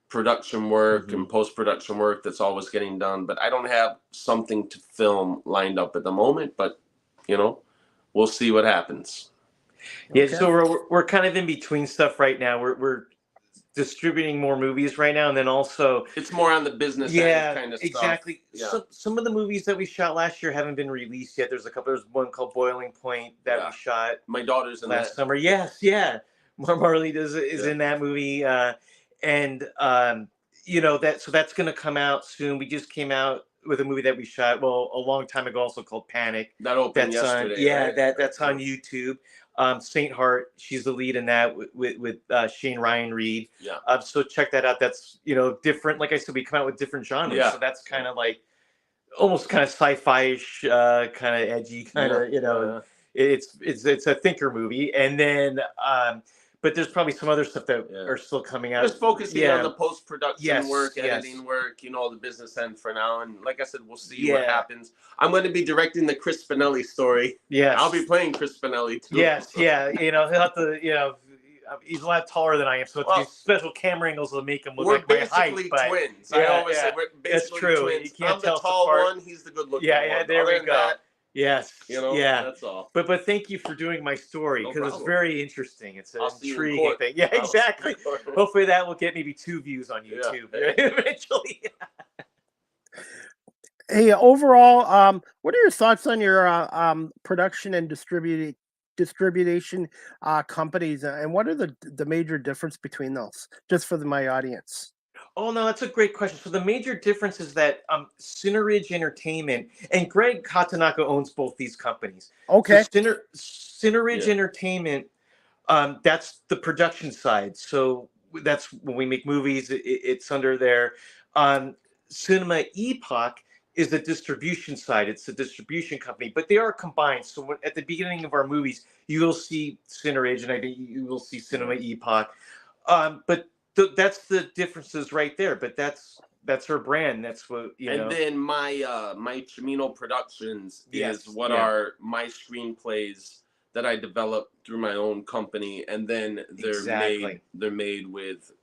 production work and post-production work that's always getting done, but I don't have something to film lined up at the moment, but we'll see what happens. Yeah, okay. So we're kind of in between stuff right now. We're distributing more movies right now, and then also it's more on the business end kind of stuff. Exactly. Yeah. Some of the movies that we shot last year haven't been released yet. There's one called Boiling Point that we shot. My daughter's in last summer. Yes, yeah. Marley is in that movie, so that's going to come out soon. We just came out with a movie that we shot a long time ago, also called Panic. That opened yesterday. Right? That's on YouTube. Saint Heart, she's the lead in that with Shane Ryan Reed. Yeah. So check that out. That's different. Like I said, we come out with different genres. Yeah. So that's kind of like almost kind of sci-fi-ish, kind of edgy, kind of It's a thinker movie, and then but there's probably some other stuff that are still coming out. Just focusing on the post-production work, editing work, the business end for now. And like I said, we'll see what happens. I'm going to be directing the Chris Spinelli story. Yes. I'll be playing Chris Spinelli too. Yes, yeah. He'll have to, he's a lot taller than I am, so it's these special camera angles will make him look like my height. We're basically twins. I always say we're basically twins. You can't tell the tall one, he's the good-looking one. Yeah, there we go. Yes. That's all. But thank you for doing my story because it's very interesting. It's an intriguing thing. Yeah, exactly. Hopefully that will get maybe 2 views on YouTube eventually. Hey, overall, what are your thoughts on your production and distribution companies, and what are the major difference between those? Just for my audience. Oh, no, that's a great question. So the major difference is that Cineridge Entertainment and Greg Katanaka owns both these companies. Okay. So Cineridge Entertainment, that's the production side. So that's when we make movies, it's under there. Cinema Epoch is the distribution side. It's the distribution company, but they are combined. So at the beginning of our movies, you will see Cineridge, and I think you will see Cinema Epoch. But that's the differences right there. But that's her brand. That's what And then my Cimino Productions is what are my screenplays that I developed through my own company, and then they're made with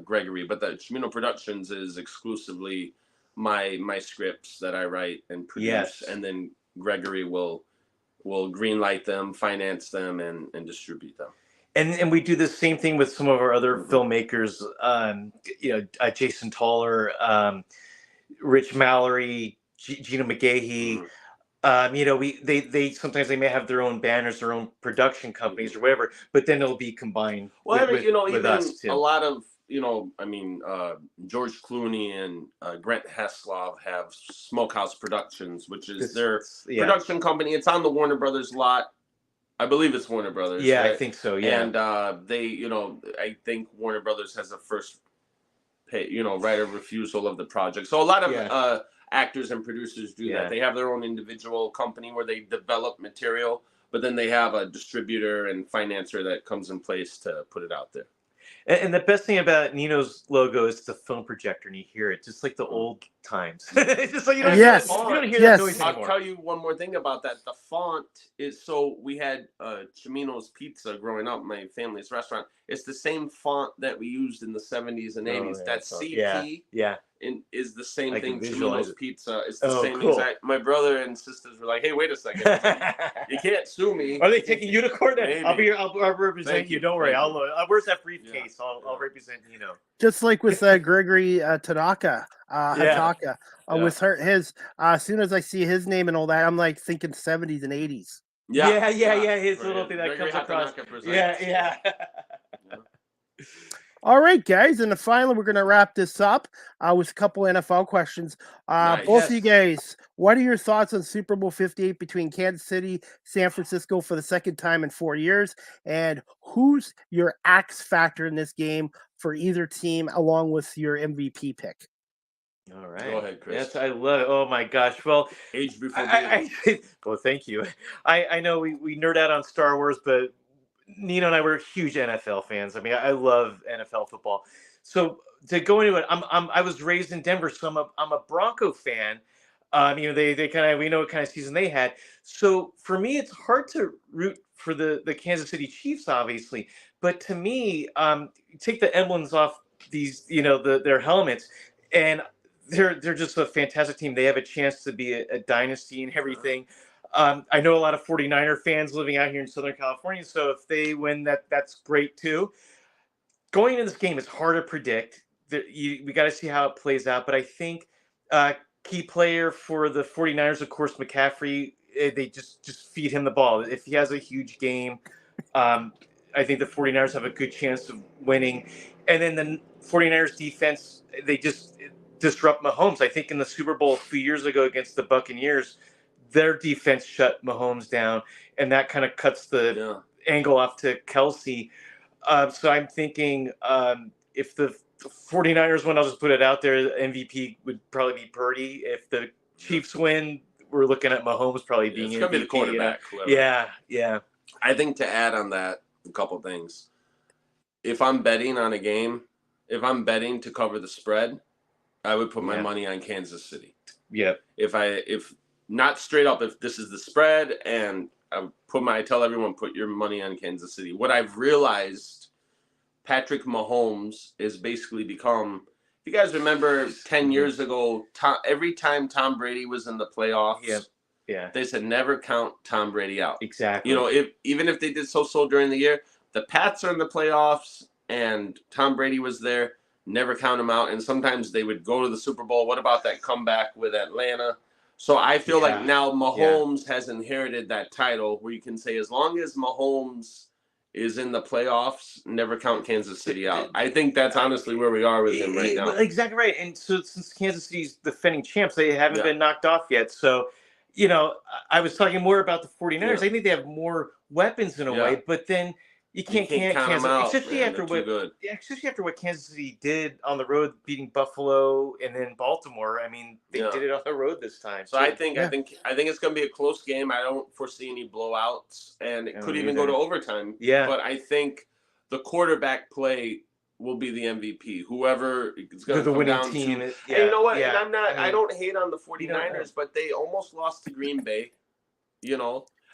Gregory. But the Cimino Productions is exclusively my scripts that I write and produce, and then Gregory will greenlight them, finance them, and distribute them. And we do the same thing with some of our other filmmakers, Jason Toller, Rich Mallory, Gina McGahee. They sometimes they may have their own banners, their own production companies or whatever, but then it'll be combined. With even us too. A lot of George Clooney and Grant Heslov have Smokehouse Productions, which is their production company. It's on the Warner Brothers lot. I believe it's Warner Brothers. Yeah, right? I think so. Yeah, and I think Warner Brothers has a first right of refusal of the project. So a lot of actors and producers do that. They have their own individual company where they develop material, but then they have a distributor and financer that comes in place to put it out there. And the best thing about Nino's logo is the film projector, and you hear it just like the old times. It's just like you don't hear that noise anymore. I'll tell you one more thing about that. The font is we had Cimino's Pizza growing up, my family's restaurant. It's the same font that we used in the 70s and 80s. That CP is the same thing. Cimino's Pizza. It's the same exact. My brother and sisters were like, "Hey, wait a second! You can't sue me." Are they taking you to court? I'll represent you. Don't worry. Where's that briefcase? I'll represent Nino. Just like with Gregory Tanaka, with his. As soon as I see his name and all that, I'm like thinking 70s and 80s. Yeah. His little thing that comes across. Yeah. All right, guys, and finally, we're going to wrap this up with a couple NFL questions. Both of you guys, what are your thoughts on Super Bowl 58 between Kansas City, San Francisco for the second time in 4 years? And who's your X factor in this game for either team, along with your MVP pick? All right. Go ahead, Chris. Yes, I love it. Oh, my gosh. Well, age before well, thank you. I know we nerd out on Star Wars, but Nino and I were huge NFL fans. I mean, I love NFL football. So to go into it, I was raised in Denver, so I'm a Bronco fan. They kind of, we know what kind of season they had. So for me, it's hard to root for the Kansas City Chiefs, obviously. But to me, take the emblems off these, their helmets, and they're just a fantastic team. They have a chance to be a dynasty and everything. I know a lot of 49er fans living out here in Southern California, so if they win, that's great too. Going into this game, it's hard to predict. We got to see how it plays out, but I think key player for the 49ers, of course, McCaffrey, they just feed him the ball. If he has a huge game, I think the 49ers have a good chance of winning. And then the 49ers defense, they just disrupt Mahomes. I think in the Super Bowl a few years ago against the Buccaneers, their defense shut Mahomes down, and that kind of cuts the angle off to Kelsey. So I'm thinking if the 49ers win, I'll just put it out there, the MVP would probably be Purdy. If the Chiefs win, we're looking at Mahomes probably being MVP. It's going to be the quarterback. Yeah. I think to add on that, a couple things. If I'm betting on a game, if I'm betting to cover the spread, I would put my money on Kansas City. Yeah. If not straight up, if this is the spread, and I tell everyone, put your money on Kansas City. What I've realized, Patrick Mahomes is basically become, if you guys remember 10 years ago, every time Tom Brady was in the playoffs, they said never count Tom Brady out. Exactly. Even if they did so during the year, the Pats are in the playoffs and Tom Brady was there, never count him out. And sometimes they would go to the Super Bowl. What about that comeback with Atlanta? So I feel like now Mahomes has inherited that title where you can say as long as Mahomes is in the playoffs, never count Kansas City out. I think that's honestly where we are with him right now. Exactly right. And so since Kansas City's defending champs, they haven't been knocked off yet. So, I was talking more about the 49ers. I think they have more weapons in a way, but then you can't count them out, especially after what Kansas City did on the road, beating Buffalo and then Baltimore. I mean, they did it on the road this time. So I think it's going to be a close game. I don't foresee any blowouts, and it could even go to overtime. Yeah, but I think the quarterback play will be the MVP. Whoever is going to come down team. And you know what? And I don't hate on the 49ers, but they almost lost to Green Bay.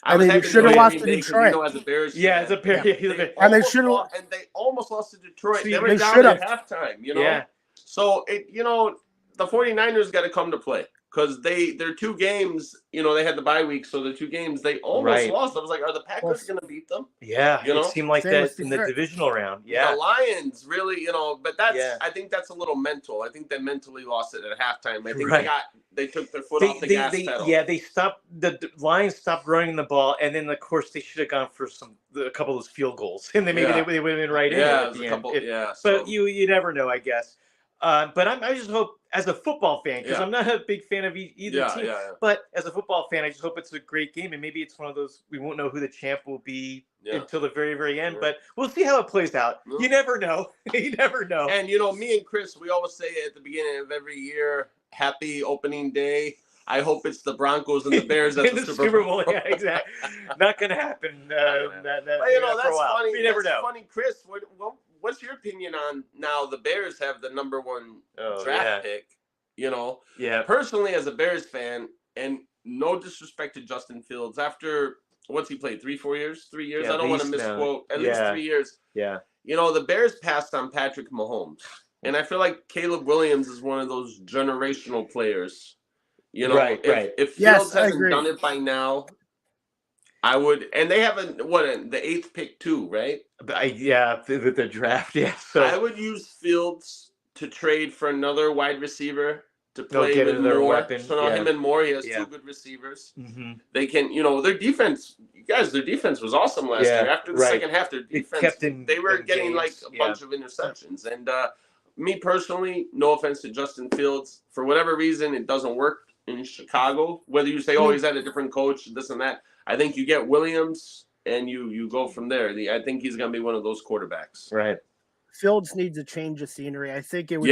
I mean, they should have lost to Detroit. As a Bears fan, as a Bears, and they should have. And they almost lost to Detroit. See, they were down at halftime. So the 49ers got to come to play because their two games. They had the bye week, so the two games they almost lost. I was like, are the Packers going to beat them? Yeah, it seemed like that in the divisional round. Yeah, the Lions really, but that's I think that's a little mental. I think they mentally lost it at halftime. I think they took their foot off the gas pedal. Yeah, they stopped. The Lions stopped running the ball, and then of course they should have gone for a couple of those field goals, and then maybe they would have been right in. Yeah, a couple. But you never know, I guess. But I just hope, as a football fan, because I'm not a big fan of either team, but as a football fan, I just hope it's a great game. And maybe it's one of those, we won't know who the champ will be until the very, very end. But we'll see how it plays out. You never know. You never know. And, me and Chris, we always say at the beginning of every year, happy opening day. I hope it's the Broncos and the Bears at the Super Bowl. Yeah, exactly. Not going to happen. That's funny. You never know. Funny, Chris. What's your opinion on now the Bears have the number one draft pick? Personally, as a Bears fan, and no disrespect to Justin Fields, after what's he played 3-4 years? 3 years. I don't want to misquote. At least 3 years. Yeah. The Bears passed on Patrick Mahomes, and I feel like Caleb Williams is one of those generational players. If Fields hasn't done it by now, I would, and they have the 8th pick too, right? With the draft, So I would use Fields to trade for another wide receiver to play with Moore. Weapon. So now him and Moore, he has two good receivers. Mm-hmm. They can, their defense. Their defense was awesome last year. After the second half, their defense, they were getting games. A bunch of interceptions. And me personally, no offense to Justin Fields, for whatever reason, it doesn't work in Chicago. Whether you say, he's had a different coach, this and that. I think you get Williams and you go from there. I think he's going to be one of those quarterbacks. Right. Fields needs a change of scenery. I think it would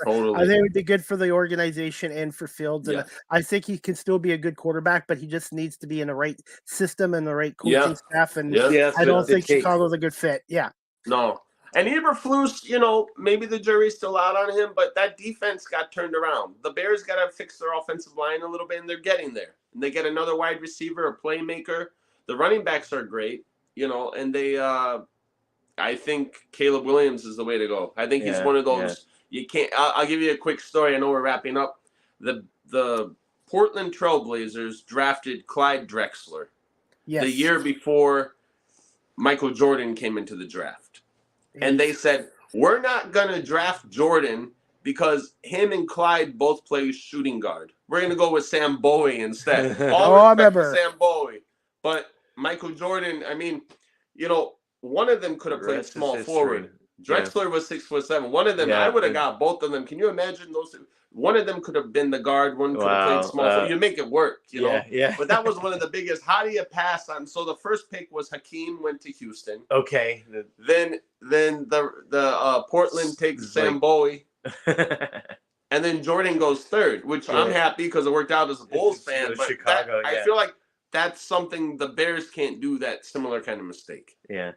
totally. I think it would be good for the organization and for Fields. And I think he can still be a good quarterback, but he just needs to be in the right system and the right coaching staff. And I don't think Chicago's a good fit. Yeah. No. And Eberflus, maybe the jury's still out on him, but that defense got turned around. The Bears got to fix their offensive line a little bit, and they're getting there. And they get another wide receiver, a playmaker. The running backs are great, and they I think Caleb Williams is the way to go. I think he's one of those you can't. I'll give you a quick story. I know we're wrapping up. The Portland Trailblazers drafted Clyde Drexler the year before Michael Jordan came into the draft. And they said, we're not going to draft Jordan because him and Clyde both play shooting guard. We're going to go with Sam Bowie instead. All respect to Sam Bowie. But Michael Jordan, one of them could have played small forward. Drexler was 6'7". One of them, I would have got both of them. Can you imagine those? One of them could have been the guard. One could have played small forward. You make it work, know. Yeah. But that was one of the biggest. How do you pass on? So the first pick was Hakeem, went to Houston. Okay. Then the Portland takes Sam Bowie. And then Jordan goes third, which I'm happy because it worked out as a Bulls fan. But Chicago, I feel like that's something the Bears can't do, that similar kind of mistake. Yeah.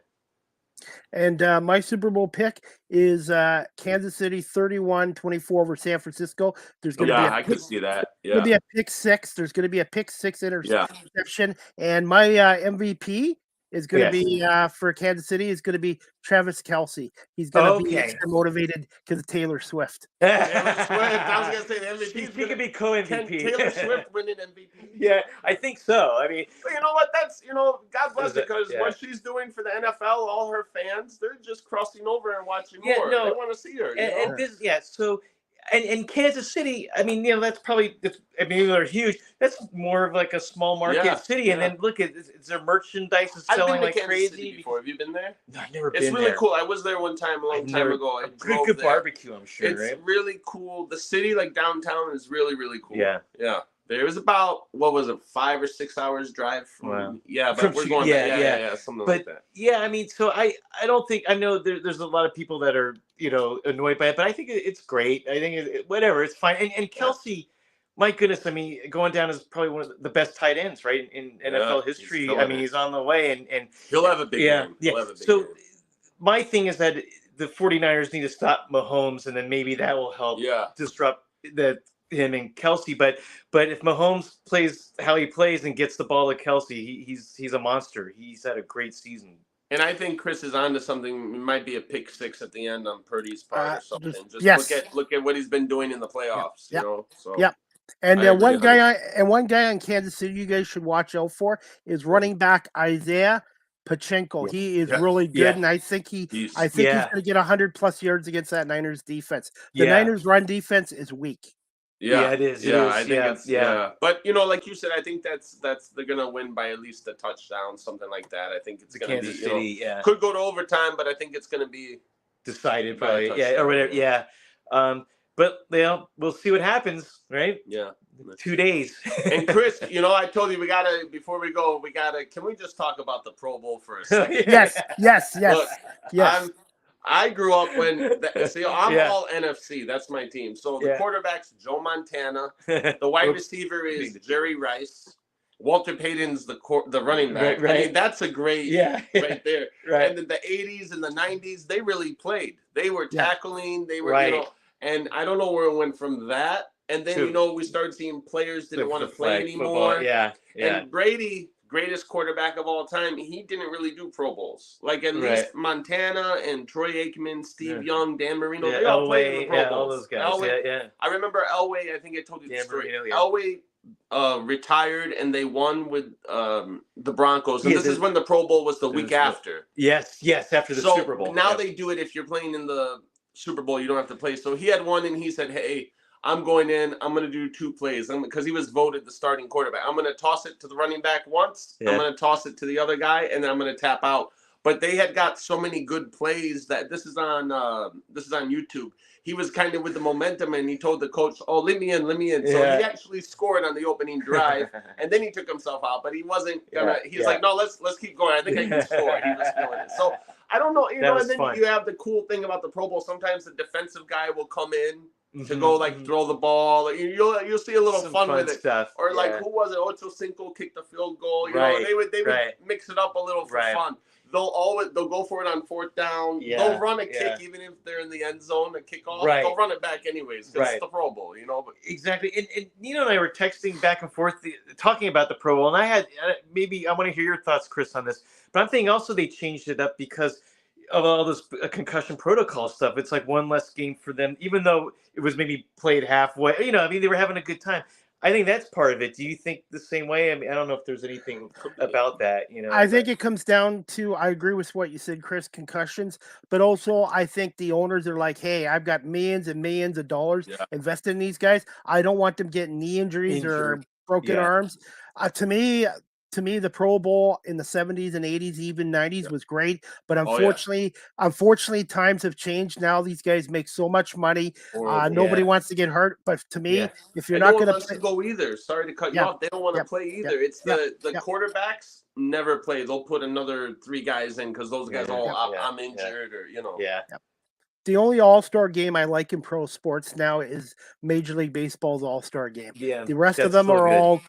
And my Super Bowl pick is Kansas City 31-24 over San Francisco. There's going to be I could see that. Yeah. Going to be a pick six. There's going to be a pick six interception. And my MVP is going to be for Kansas City is going to be Travis Kelce. He's going to be extra motivated because of Taylor Swift. Taylor Swift. I was going to say the MVP. He could be co-MVP. Taylor Swift winning MVP. Yeah, I think so. I mean, but you know what? That's God bless her, because what she's doing for the NFL, all her fans, they're just crossing over and watching more. They want to see her. And this, so. And Kansas City, I mean, that's probably, they're huge. That's more of like a small market city. And then look at their merchandise is selling like crazy. City before. Have you been there? No, I've never been there. It's really cool. I was there one time, a long time ago. Good barbecue, I'm sure. It's really cool. The city, like downtown, is really, really cool. Yeah. Yeah. There was about, 5 or 6 hours drive from, but we're going something like that. Yeah, I mean, so I don't think, I know there's a lot of people that are, annoyed by it, but I think it's great. I think whatever, it's fine. And Kelce, my goodness, I mean, going down is probably one of the best tight ends, right, in NFL history. I mean, he's on the way, and he'll have a big game. Yeah. So my thing is that the 49ers need to stop Mahomes, and then maybe that will help disrupt him and Kelce, but if Mahomes plays how he plays and gets the ball to Kelce, he's a monster. He's had a great season. And I think Chris is onto something. It might be a pick six at the end on Purdy's part or something. Just look at what he's been doing in the playoffs. And one guy on Kansas City you guys should watch out for is running back Isaiah Pacheco. He is really good, and I think he's going to get 100+ yards against that Niners defense. The Niners run defense is weak. Yeah, it is. I think it's But like you said, I think that's they're gonna win by at least a touchdown, something like that. I think it's gonna Kansas City, could go to overtime, but I think it's gonna be decided probably, or whatever. Yeah. But we'll see what happens, right? Yeah. 2 days. And Chris, I told you before we go, can we just talk about the Pro Bowl for a second? Yes. Look, I grew up I'm all NFC. That's my team. So the quarterback's Joe Montana. The wide receiver is Jerry Rice. Walter Payton's the running back. Right. I mean, that's a great right there. Right. And in the 80s and the 90s, they really played. They were tackling. They were, and I don't know where it went from that. And then, we started seeing players didn't want to play anymore. Yeah. And Brady, greatest quarterback of all time, he didn't really do Pro Bowls. Like at least Montana and Troy Aikman, Steve Young, Dan Marino, they all played in the Pro Bowls. All those guys. Elway, I remember Elway, I think I told you the story. Elway retired and they won with the Broncos. And this is when the Pro Bowl was the week after. Yes, after the Super Bowl. Now they do it if you're playing in the Super Bowl, you don't have to play. So he had one and he said, hey, I'm going in. I'm going to do 2 plays because he was voted the starting quarterback. I'm going to toss it to the running back once. I'm going to toss it to the other guy, and then I'm going to tap out. But they had got so many good plays that this is on YouTube. He was kind of with the momentum, and he told the coach, "Oh, let me in." So he actually scored on the opening drive, and then he took himself out. But he wasn't gonna. He's like, "No, let's keep going. I think I can score." He was feeling it. So I don't know. And then you have the cool thing about the Pro Bowl. Sometimes the defensive guy will come in to go throw the ball. You'll see a little fun with it. Stuff. Or who was it? Ocho Cinco kicked the field goal. They would mix it up a little for fun. they'll go for it on fourth down. Yeah, They'll run a kick even if they're in the end zone, a kickoff. Right. They'll run it back anyways because it's the Pro Bowl, But exactly. And Nino and I were texting back and forth, talking about the Pro Bowl, and I had maybe I want to hear your thoughts, Chris, on this. But I'm thinking also they changed it up because of all this concussion protocol stuff. It's like one less game for them, even though it was maybe played halfway. I mean, they were having a good time. I think that's part of it. Do you think the same way? I mean, I don't know if there's anything about that, I think it comes down to, I agree with what you said, Chris, concussions, but also I think the owners are like, hey, I've got millions and millions of dollars invested in these guys. I don't want them getting knee injuries or broken arms. To me, the Pro Bowl in the 70s and 80s, even 90s was great. But unfortunately, times have changed. Now these guys make so much money. Nobody wants to get hurt. But to me, if you're not going to go either, sorry to cut you off. They don't want to play either. It's the quarterbacks never play. They'll put another 3 guys in because those guys I'm injured or The only all-star game I like in pro sports now is Major League Baseball's all-star game. Yeah, the rest of them are all.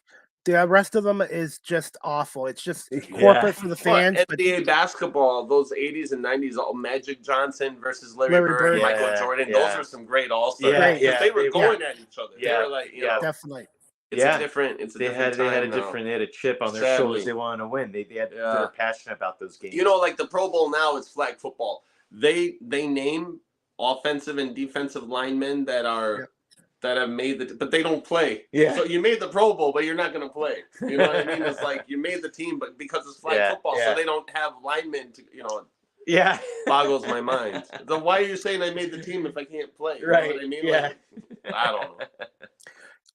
The rest of them is just awful. It's just corporate for the fans. NBA basketball, those 80s and 90s, all Magic Johnson versus Larry Bird, Michael Jordan. Those were some great all-stars. They were going at each other. They were like, definitely. It's a different. It's a different time now. They had a chip on their shoulders. They wanted to win. They were passionate about those games. Like the Pro Bowl now is flag football. They name offensive and defensive linemen that are. That have made but they don't play. So you made the Pro Bowl, but you're not going to play. You know what I mean? It's like you made the team, but because it's flag football, so they don't have linemen to, boggles my mind. Then why are you saying I made the team if I can't play? You know what I mean? I don't know.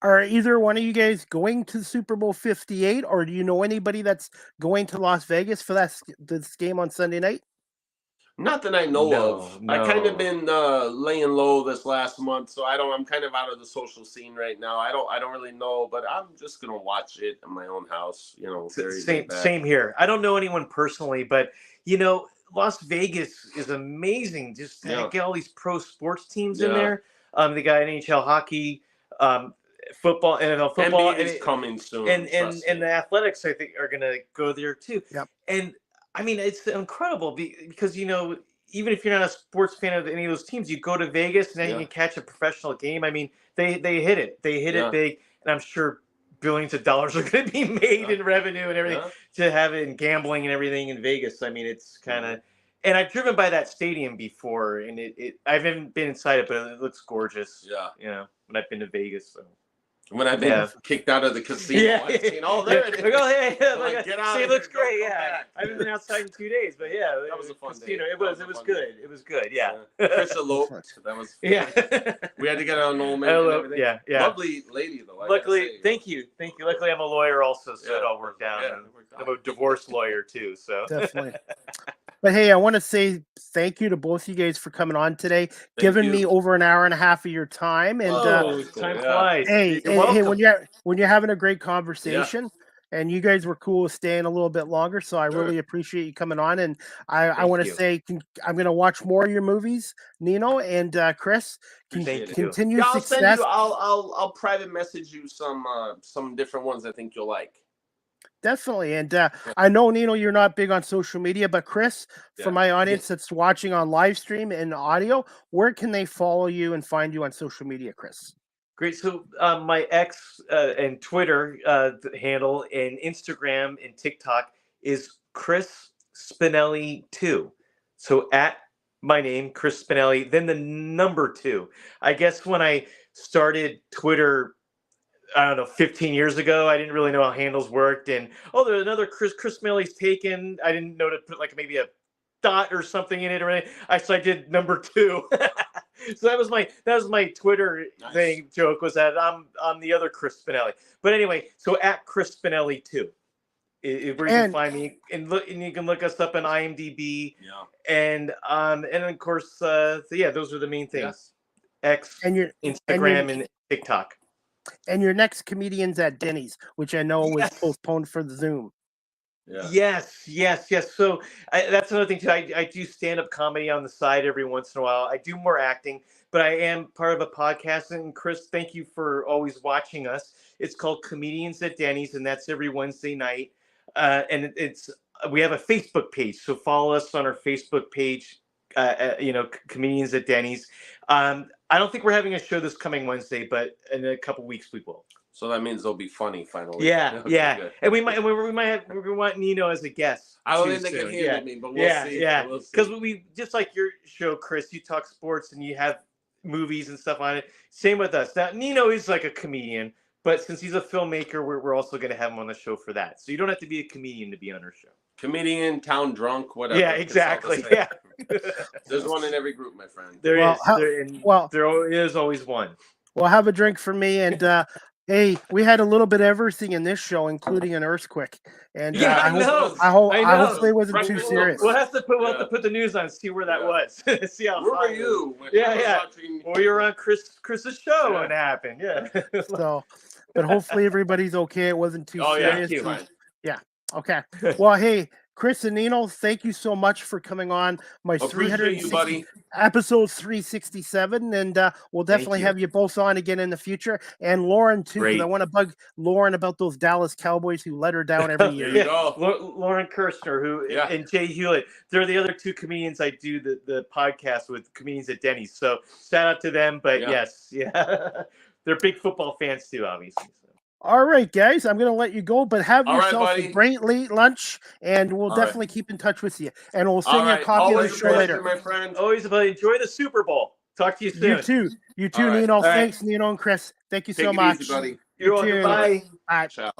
Are either one of you guys going to Super Bowl 58, or do you know anybody that's going to Las Vegas for this game on Sunday night? Not that I know of. No. I kind of been laying low this last month, so I'm kind of out of the social scene right now. I don't really know, but I'm just gonna watch it in my own house. Same here. I don't know anyone personally, but Las Vegas is amazing. Just to get all these pro sports teams in there. They got NHL hockey, football, NFL football, NBA is coming soon, and the athletics I think are gonna go there too. And I mean, it's incredible because, even if you're not a sports fan of any of those teams, you go to Vegas and then you can catch a professional game. I mean, they hit it. They hit it big. And I'm sure billions of dollars are going to be made in revenue and everything to have it in gambling and everything in Vegas. I mean, it's kind of – and I've driven by that stadium before, and I haven't been inside it, but it looks gorgeous. When I've been to Vegas. So. When I've been kicked out of the casino, I've seen all there. Get out. It looks great. I haven't been outside in 2 days, but that was a fun day. It was good. It was good. Yeah. Chris eloped. That was we had to get an annulment. Yeah. Lovely lady though. Luckily, thank you. Luckily, I'm a lawyer also, so it all worked out. I'm a divorce lawyer too, so definitely. But hey, I want to say thank you to both of you guys for coming on today, giving me over an hour and a half of your time. And time flies. Hey, when you're having a great conversation, and you guys were cool with staying a little bit longer, so I really appreciate you coming on. And I want to say I'm going to watch more of your movies, Nino and Chris. Continue success. I'll private message you some different ones I think you'll like. Definitely. And I know, Nino, you're not big on social media, but Chris, for my audience that's watching on live stream and audio, where can they follow you and find you on social media, Chris? Great. So my X and Twitter handle and Instagram and TikTok is Chris Spinelli 2. So at my name, Chris Spinelli, then the number 2. I guess when I started Twitter, I don't know, 15 years ago, I didn't really know how handles worked. And, there's another Chris Spinelli's taken. I didn't know to put like maybe a dot or something in it or anything. So I did number 2. So that was my Twitter thing joke, was that I'm the other Chris Spinelli. But anyway, so at Chris Spinelli 2 is where you can find me, and you can look us up on IMDb. And of course, those are the main things. X, and Instagram, and TikTok. And your next comedian's at Denny's, which I know was postponed for the Zoom. Yes. So that's another thing too. I do stand-up comedy on the side every once in a while. I do more acting, but I am part of a podcast. And Chris, thank you for always watching us. It's called Comedians at Denny's, and that's every Wednesday night. And it's we have a Facebook page, so follow us on our Facebook page. Comedians at Denny's. I don't think we're having a show this coming Wednesday, but in a couple weeks we will. So that means they'll be funny finally. Yeah, Okay, yeah. good. And we want Nino as a guest. I don't think they can handle me, but we'll see. Yeah, we'll see. Because we just like your show, Chris. You talk sports and you have movies and stuff on it. Same with us. Now Nino is like a comedian, but since he's a filmmaker, we're also going to have him on the show for that. So you don't have to be a comedian to be on our show. Comedian, town drunk, whatever. Yeah, exactly. Yeah. There's one in every group, my friend. There is always one. Well, have a drink for me. And hey, we had a little bit of everything in this show, including an earthquake. And I hopefully it wasn't too serious. We'll have to put the news on, see where that was. See how. Where were you? Well, you were on Chris's show when it happened. Yeah. So, but hopefully everybody's okay. It wasn't too serious. Yeah. Okay. Well, hey, Chris and Nino, thank you so much for coming on my episode 367, and we'll definitely have you both on again in the future. And Lauren too, because I want to bug Lauren about those Dallas Cowboys who let her down every year. Lauren Kirshner, and Jay Hewlett, they're the other two comedians I do the podcast with, Comedians at Denny's. So shout out to them. But they're big football fans too, obviously. All right, guys, I'm going to let you go, but have yourself a great late lunch, and we'll definitely keep in touch with you. And we'll send you a copy of the show later. My friend. Always a pleasure. Enjoy the Super Bowl. Talk to you soon. You too, Nino. Thanks, Nino and Chris. Thank you so much. Easy, buddy. You're welcome. Bye. Bye. Ciao.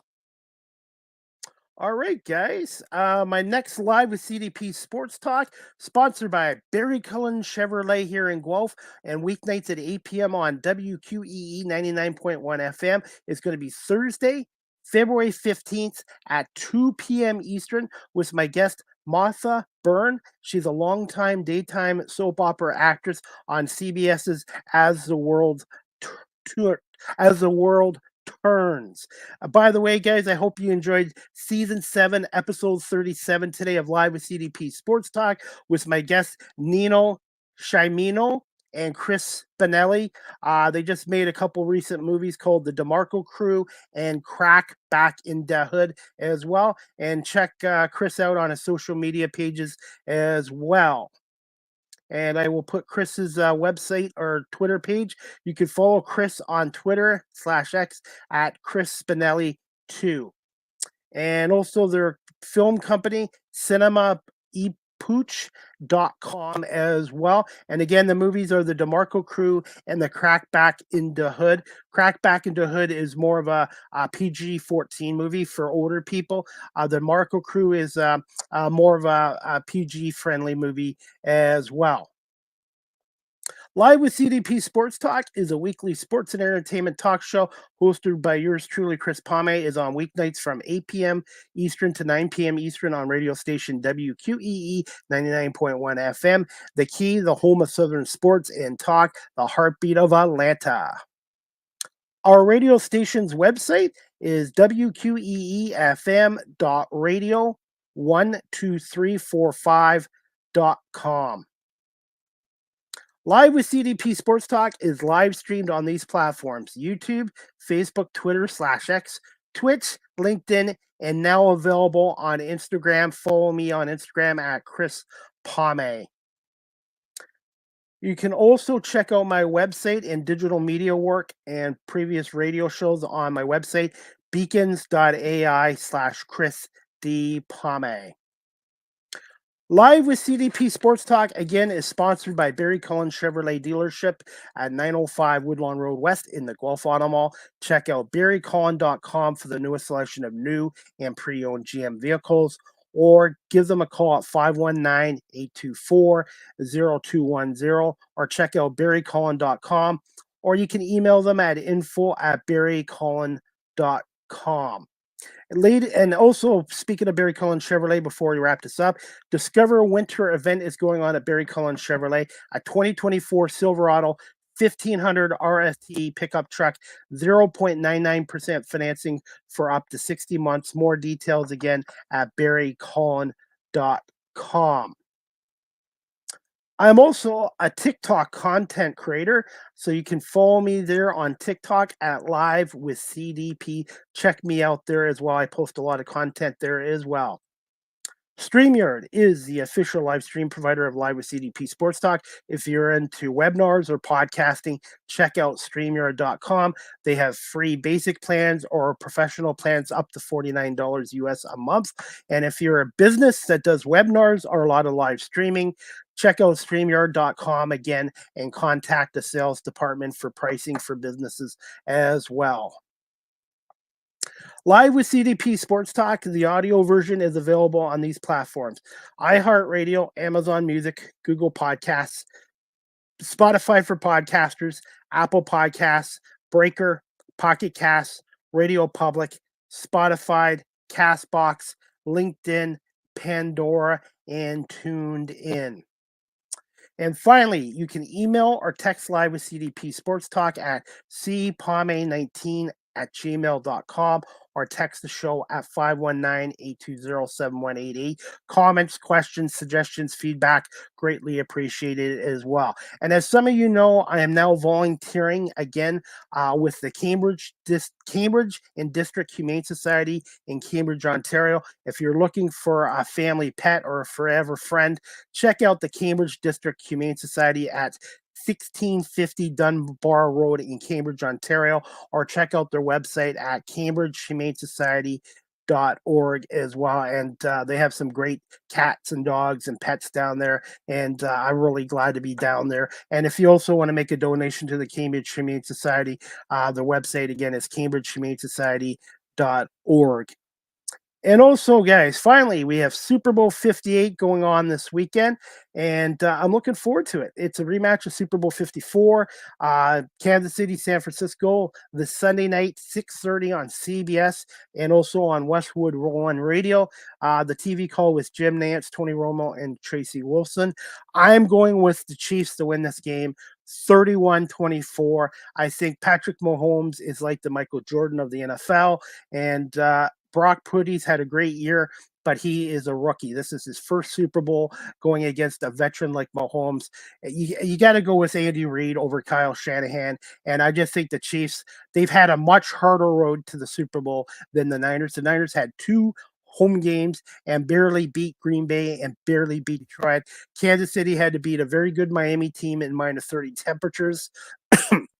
All right, guys. My next live with CDP Sports Talk, sponsored by Barry Cullen Chevrolet here in Guelph, and weeknights at 8 p.m. on WQEE 99.1 FM. It's going to be Thursday, February 15th at 2 p.m. Eastern with my guest, Martha Byrne. She's a longtime daytime soap opera actress on CBS's As the World Turns. By the way, guys, I hope you enjoyed season 7, episode 37 today of Live with CDP Sports Talk with my guests Nino Cimino and Chris Spinelli. They just made a couple recent movies called The DeMarco Crew and Crack Back in the Hood as well. And check Chris out on his social media pages as well. And I will put Chris's website or Twitter page. You can follow Chris on Twitter /X at Chris Spinelli 2. And also their film company, cinemaepooch.com as well. And again, the movies are The DeMarco Crew and The Crack Back in the Hood. Crack Back in the Hood is more of a PG-14 movie for older people. The DeMarco Crew is more of a PG-friendly movie as well. Live with CDP Sports Talk is a weekly sports and entertainment talk show hosted by yours truly, Chris Palme. Is on weeknights from 8 p.m. Eastern to 9 p.m. Eastern on radio station WQEE 99.1 FM. The Key, the home of Southern sports and talk, the heartbeat of Atlanta. Our radio station's website is wqeefm.radio12345.com. Live with CDP Sports Talk is live streamed on these platforms: YouTube, Facebook, Twitter /X, Twitch, LinkedIn, and now available on Instagram. Follow me on Instagram at Chris Palme. You can also check out my website and digital media work and previous radio shows on my website, beacons.ai/Chris D. Palme. Live with CDP Sports Talk, again, is sponsored by Barry Cullen Chevrolet Dealership at 905 Woodlawn Road West in the Guelph Auto Mall. Check out barrycullen.com for the newest selection of new and pre-owned GM vehicles, or give them a call at 519-824-0210, or check out barrycullen.com, or you can email them at info@barrycullen.com. And also, speaking of Barry Cullen Chevrolet, before we wrap this up, Discover Winter event is going on at Barry Cullen Chevrolet. A 2024 Silverado 1500 RST pickup truck, 0.99% financing for up to 60 months. More details again at barrycullen.com. I'm also a TikTok content creator, so you can follow me there on TikTok at Live with CDP. Check me out there as well. I post a lot of content there as well. StreamYard is the official live stream provider of Live with CDP Sports Talk. If you're into webinars or podcasting, check out StreamYard.com. They have free basic plans or professional plans up to $49 US a month. And if you're a business that does webinars or a lot of live streaming, check out StreamYard.com again and contact the sales department for pricing for businesses as well. Live with CDP Sports Talk, the audio version is available on these platforms: iHeartRadio, Amazon Music, Google Podcasts, Spotify for podcasters, Apple Podcasts, Breaker, Pocket Casts, Radio Public, Spotify, Castbox, LinkedIn, Pandora, and Tuned In. And finally, you can email or text Live with CDP Sports Talk at cpame19@gmail.com or text the show at 519-820-7188. Comments, questions, suggestions, feedback, greatly appreciated as well. And as some of you know, I am now volunteering again with the Cambridge and District Humane Society in Cambridge, Ontario. If you're looking for a family pet or a forever friend, check out the Cambridge District Humane Society at 1650 Dunbar Road in Cambridge, Ontario, or check out their website at cambridgehumanesociety.org as well. And they have some great cats and dogs and pets down there. And I'm really glad to be down there. And if you also want to make a donation to the Cambridge Humane Society, the website again is cambridgehumanesociety.org. And also, guys, finally, we have Super Bowl 58 going on this weekend, and I'm looking forward to it. It's a rematch of Super Bowl 54, Kansas City, San Francisco, this Sunday night, 6:30 on CBS, and also on Westwood One Radio. The TV call with Jim Nantz, Tony Romo, and Tracy Wilson. I'm going with the Chiefs to win this game, 31-24. I think Patrick Mahomes is like the Michael Jordan of the NFL, and Brock Purdy's had a great year, but he is a rookie. This is his first Super Bowl going against a veteran like Mahomes. You got to go with Andy Reid over Kyle Shanahan. And I just think the Chiefs, they've had a much harder road to the Super Bowl than the Niners. The Niners had 2 home games and barely beat Green Bay and barely beat Detroit. Kansas City had to beat a very good Miami team in -30 temperatures.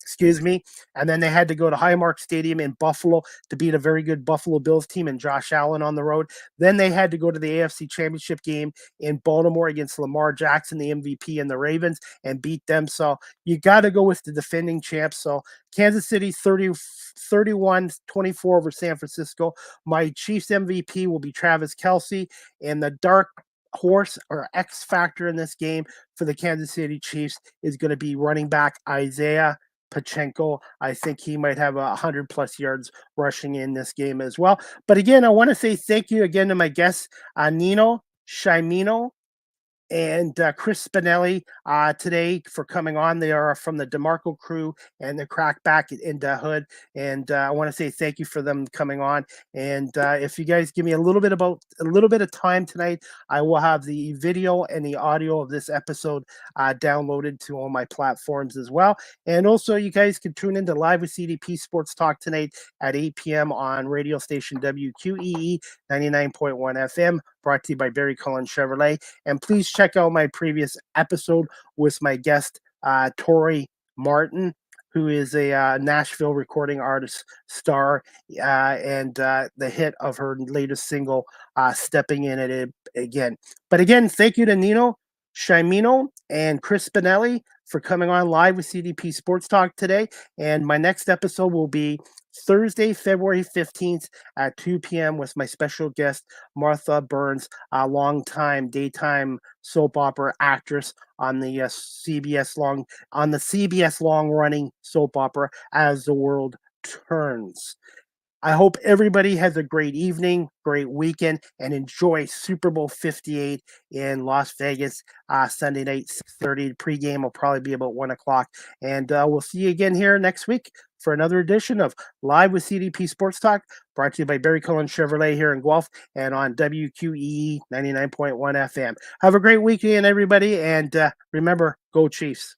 Excuse me. And then they had to go to Highmark Stadium in Buffalo to beat a very good Buffalo Bills team and Josh Allen on the road. Then they had to go to the AFC Championship game in Baltimore against Lamar Jackson, the MVP, and the Ravens, and beat them. So you got to go with the defending champs. So Kansas City 31-24 over San Francisco. My Chiefs MVP will be Travis Kelce, and the dark horse or X factor in this game for the Kansas City Chiefs is going to be running back Isaiah Pacheco. I think he might have 100+ yards rushing in this game as well. But again, I want to say thank you again to my guests, Nino Cimino and Chris Spinelli today for coming on. They are from the DeMarco crew and the Crackback in the Hood. And I want to say thank you for them coming on. And if you guys give me a little bit of time tonight, I will have the video and the audio of this episode downloaded to all my platforms as well. And also, you guys can tune into Live with CDP Sports Talk tonight at 8 p.m. on radio station WQEE 99.1 FM, brought to you by Barry Cullen Chevrolet. And please check out my previous episode with my guest, Tori Martin, who is a Nashville recording artist star, and the hit of her latest single, Stepping In It Again. But again, thank you to Nino Cimino and Chris Spinelli for coming on Live with CDP Sports Talk today. And my next episode will be Thursday, February 15th at 2 p.m. with my special guest, Martha Burns, a longtime daytime soap opera actress on the CBS long-running soap opera As the World Turns. I hope everybody has a great evening, great weekend, and enjoy Super Bowl 58 in Las Vegas Sunday night, 6:30. Pregame will probably be about 1 o'clock. And we'll see you again here next week for another edition of Live with CDP Sports Talk, brought to you by Barry Cullen Chevrolet here in Guelph and on WQEE 99.1 FM. Have a great weekend, everybody. And remember, go Chiefs.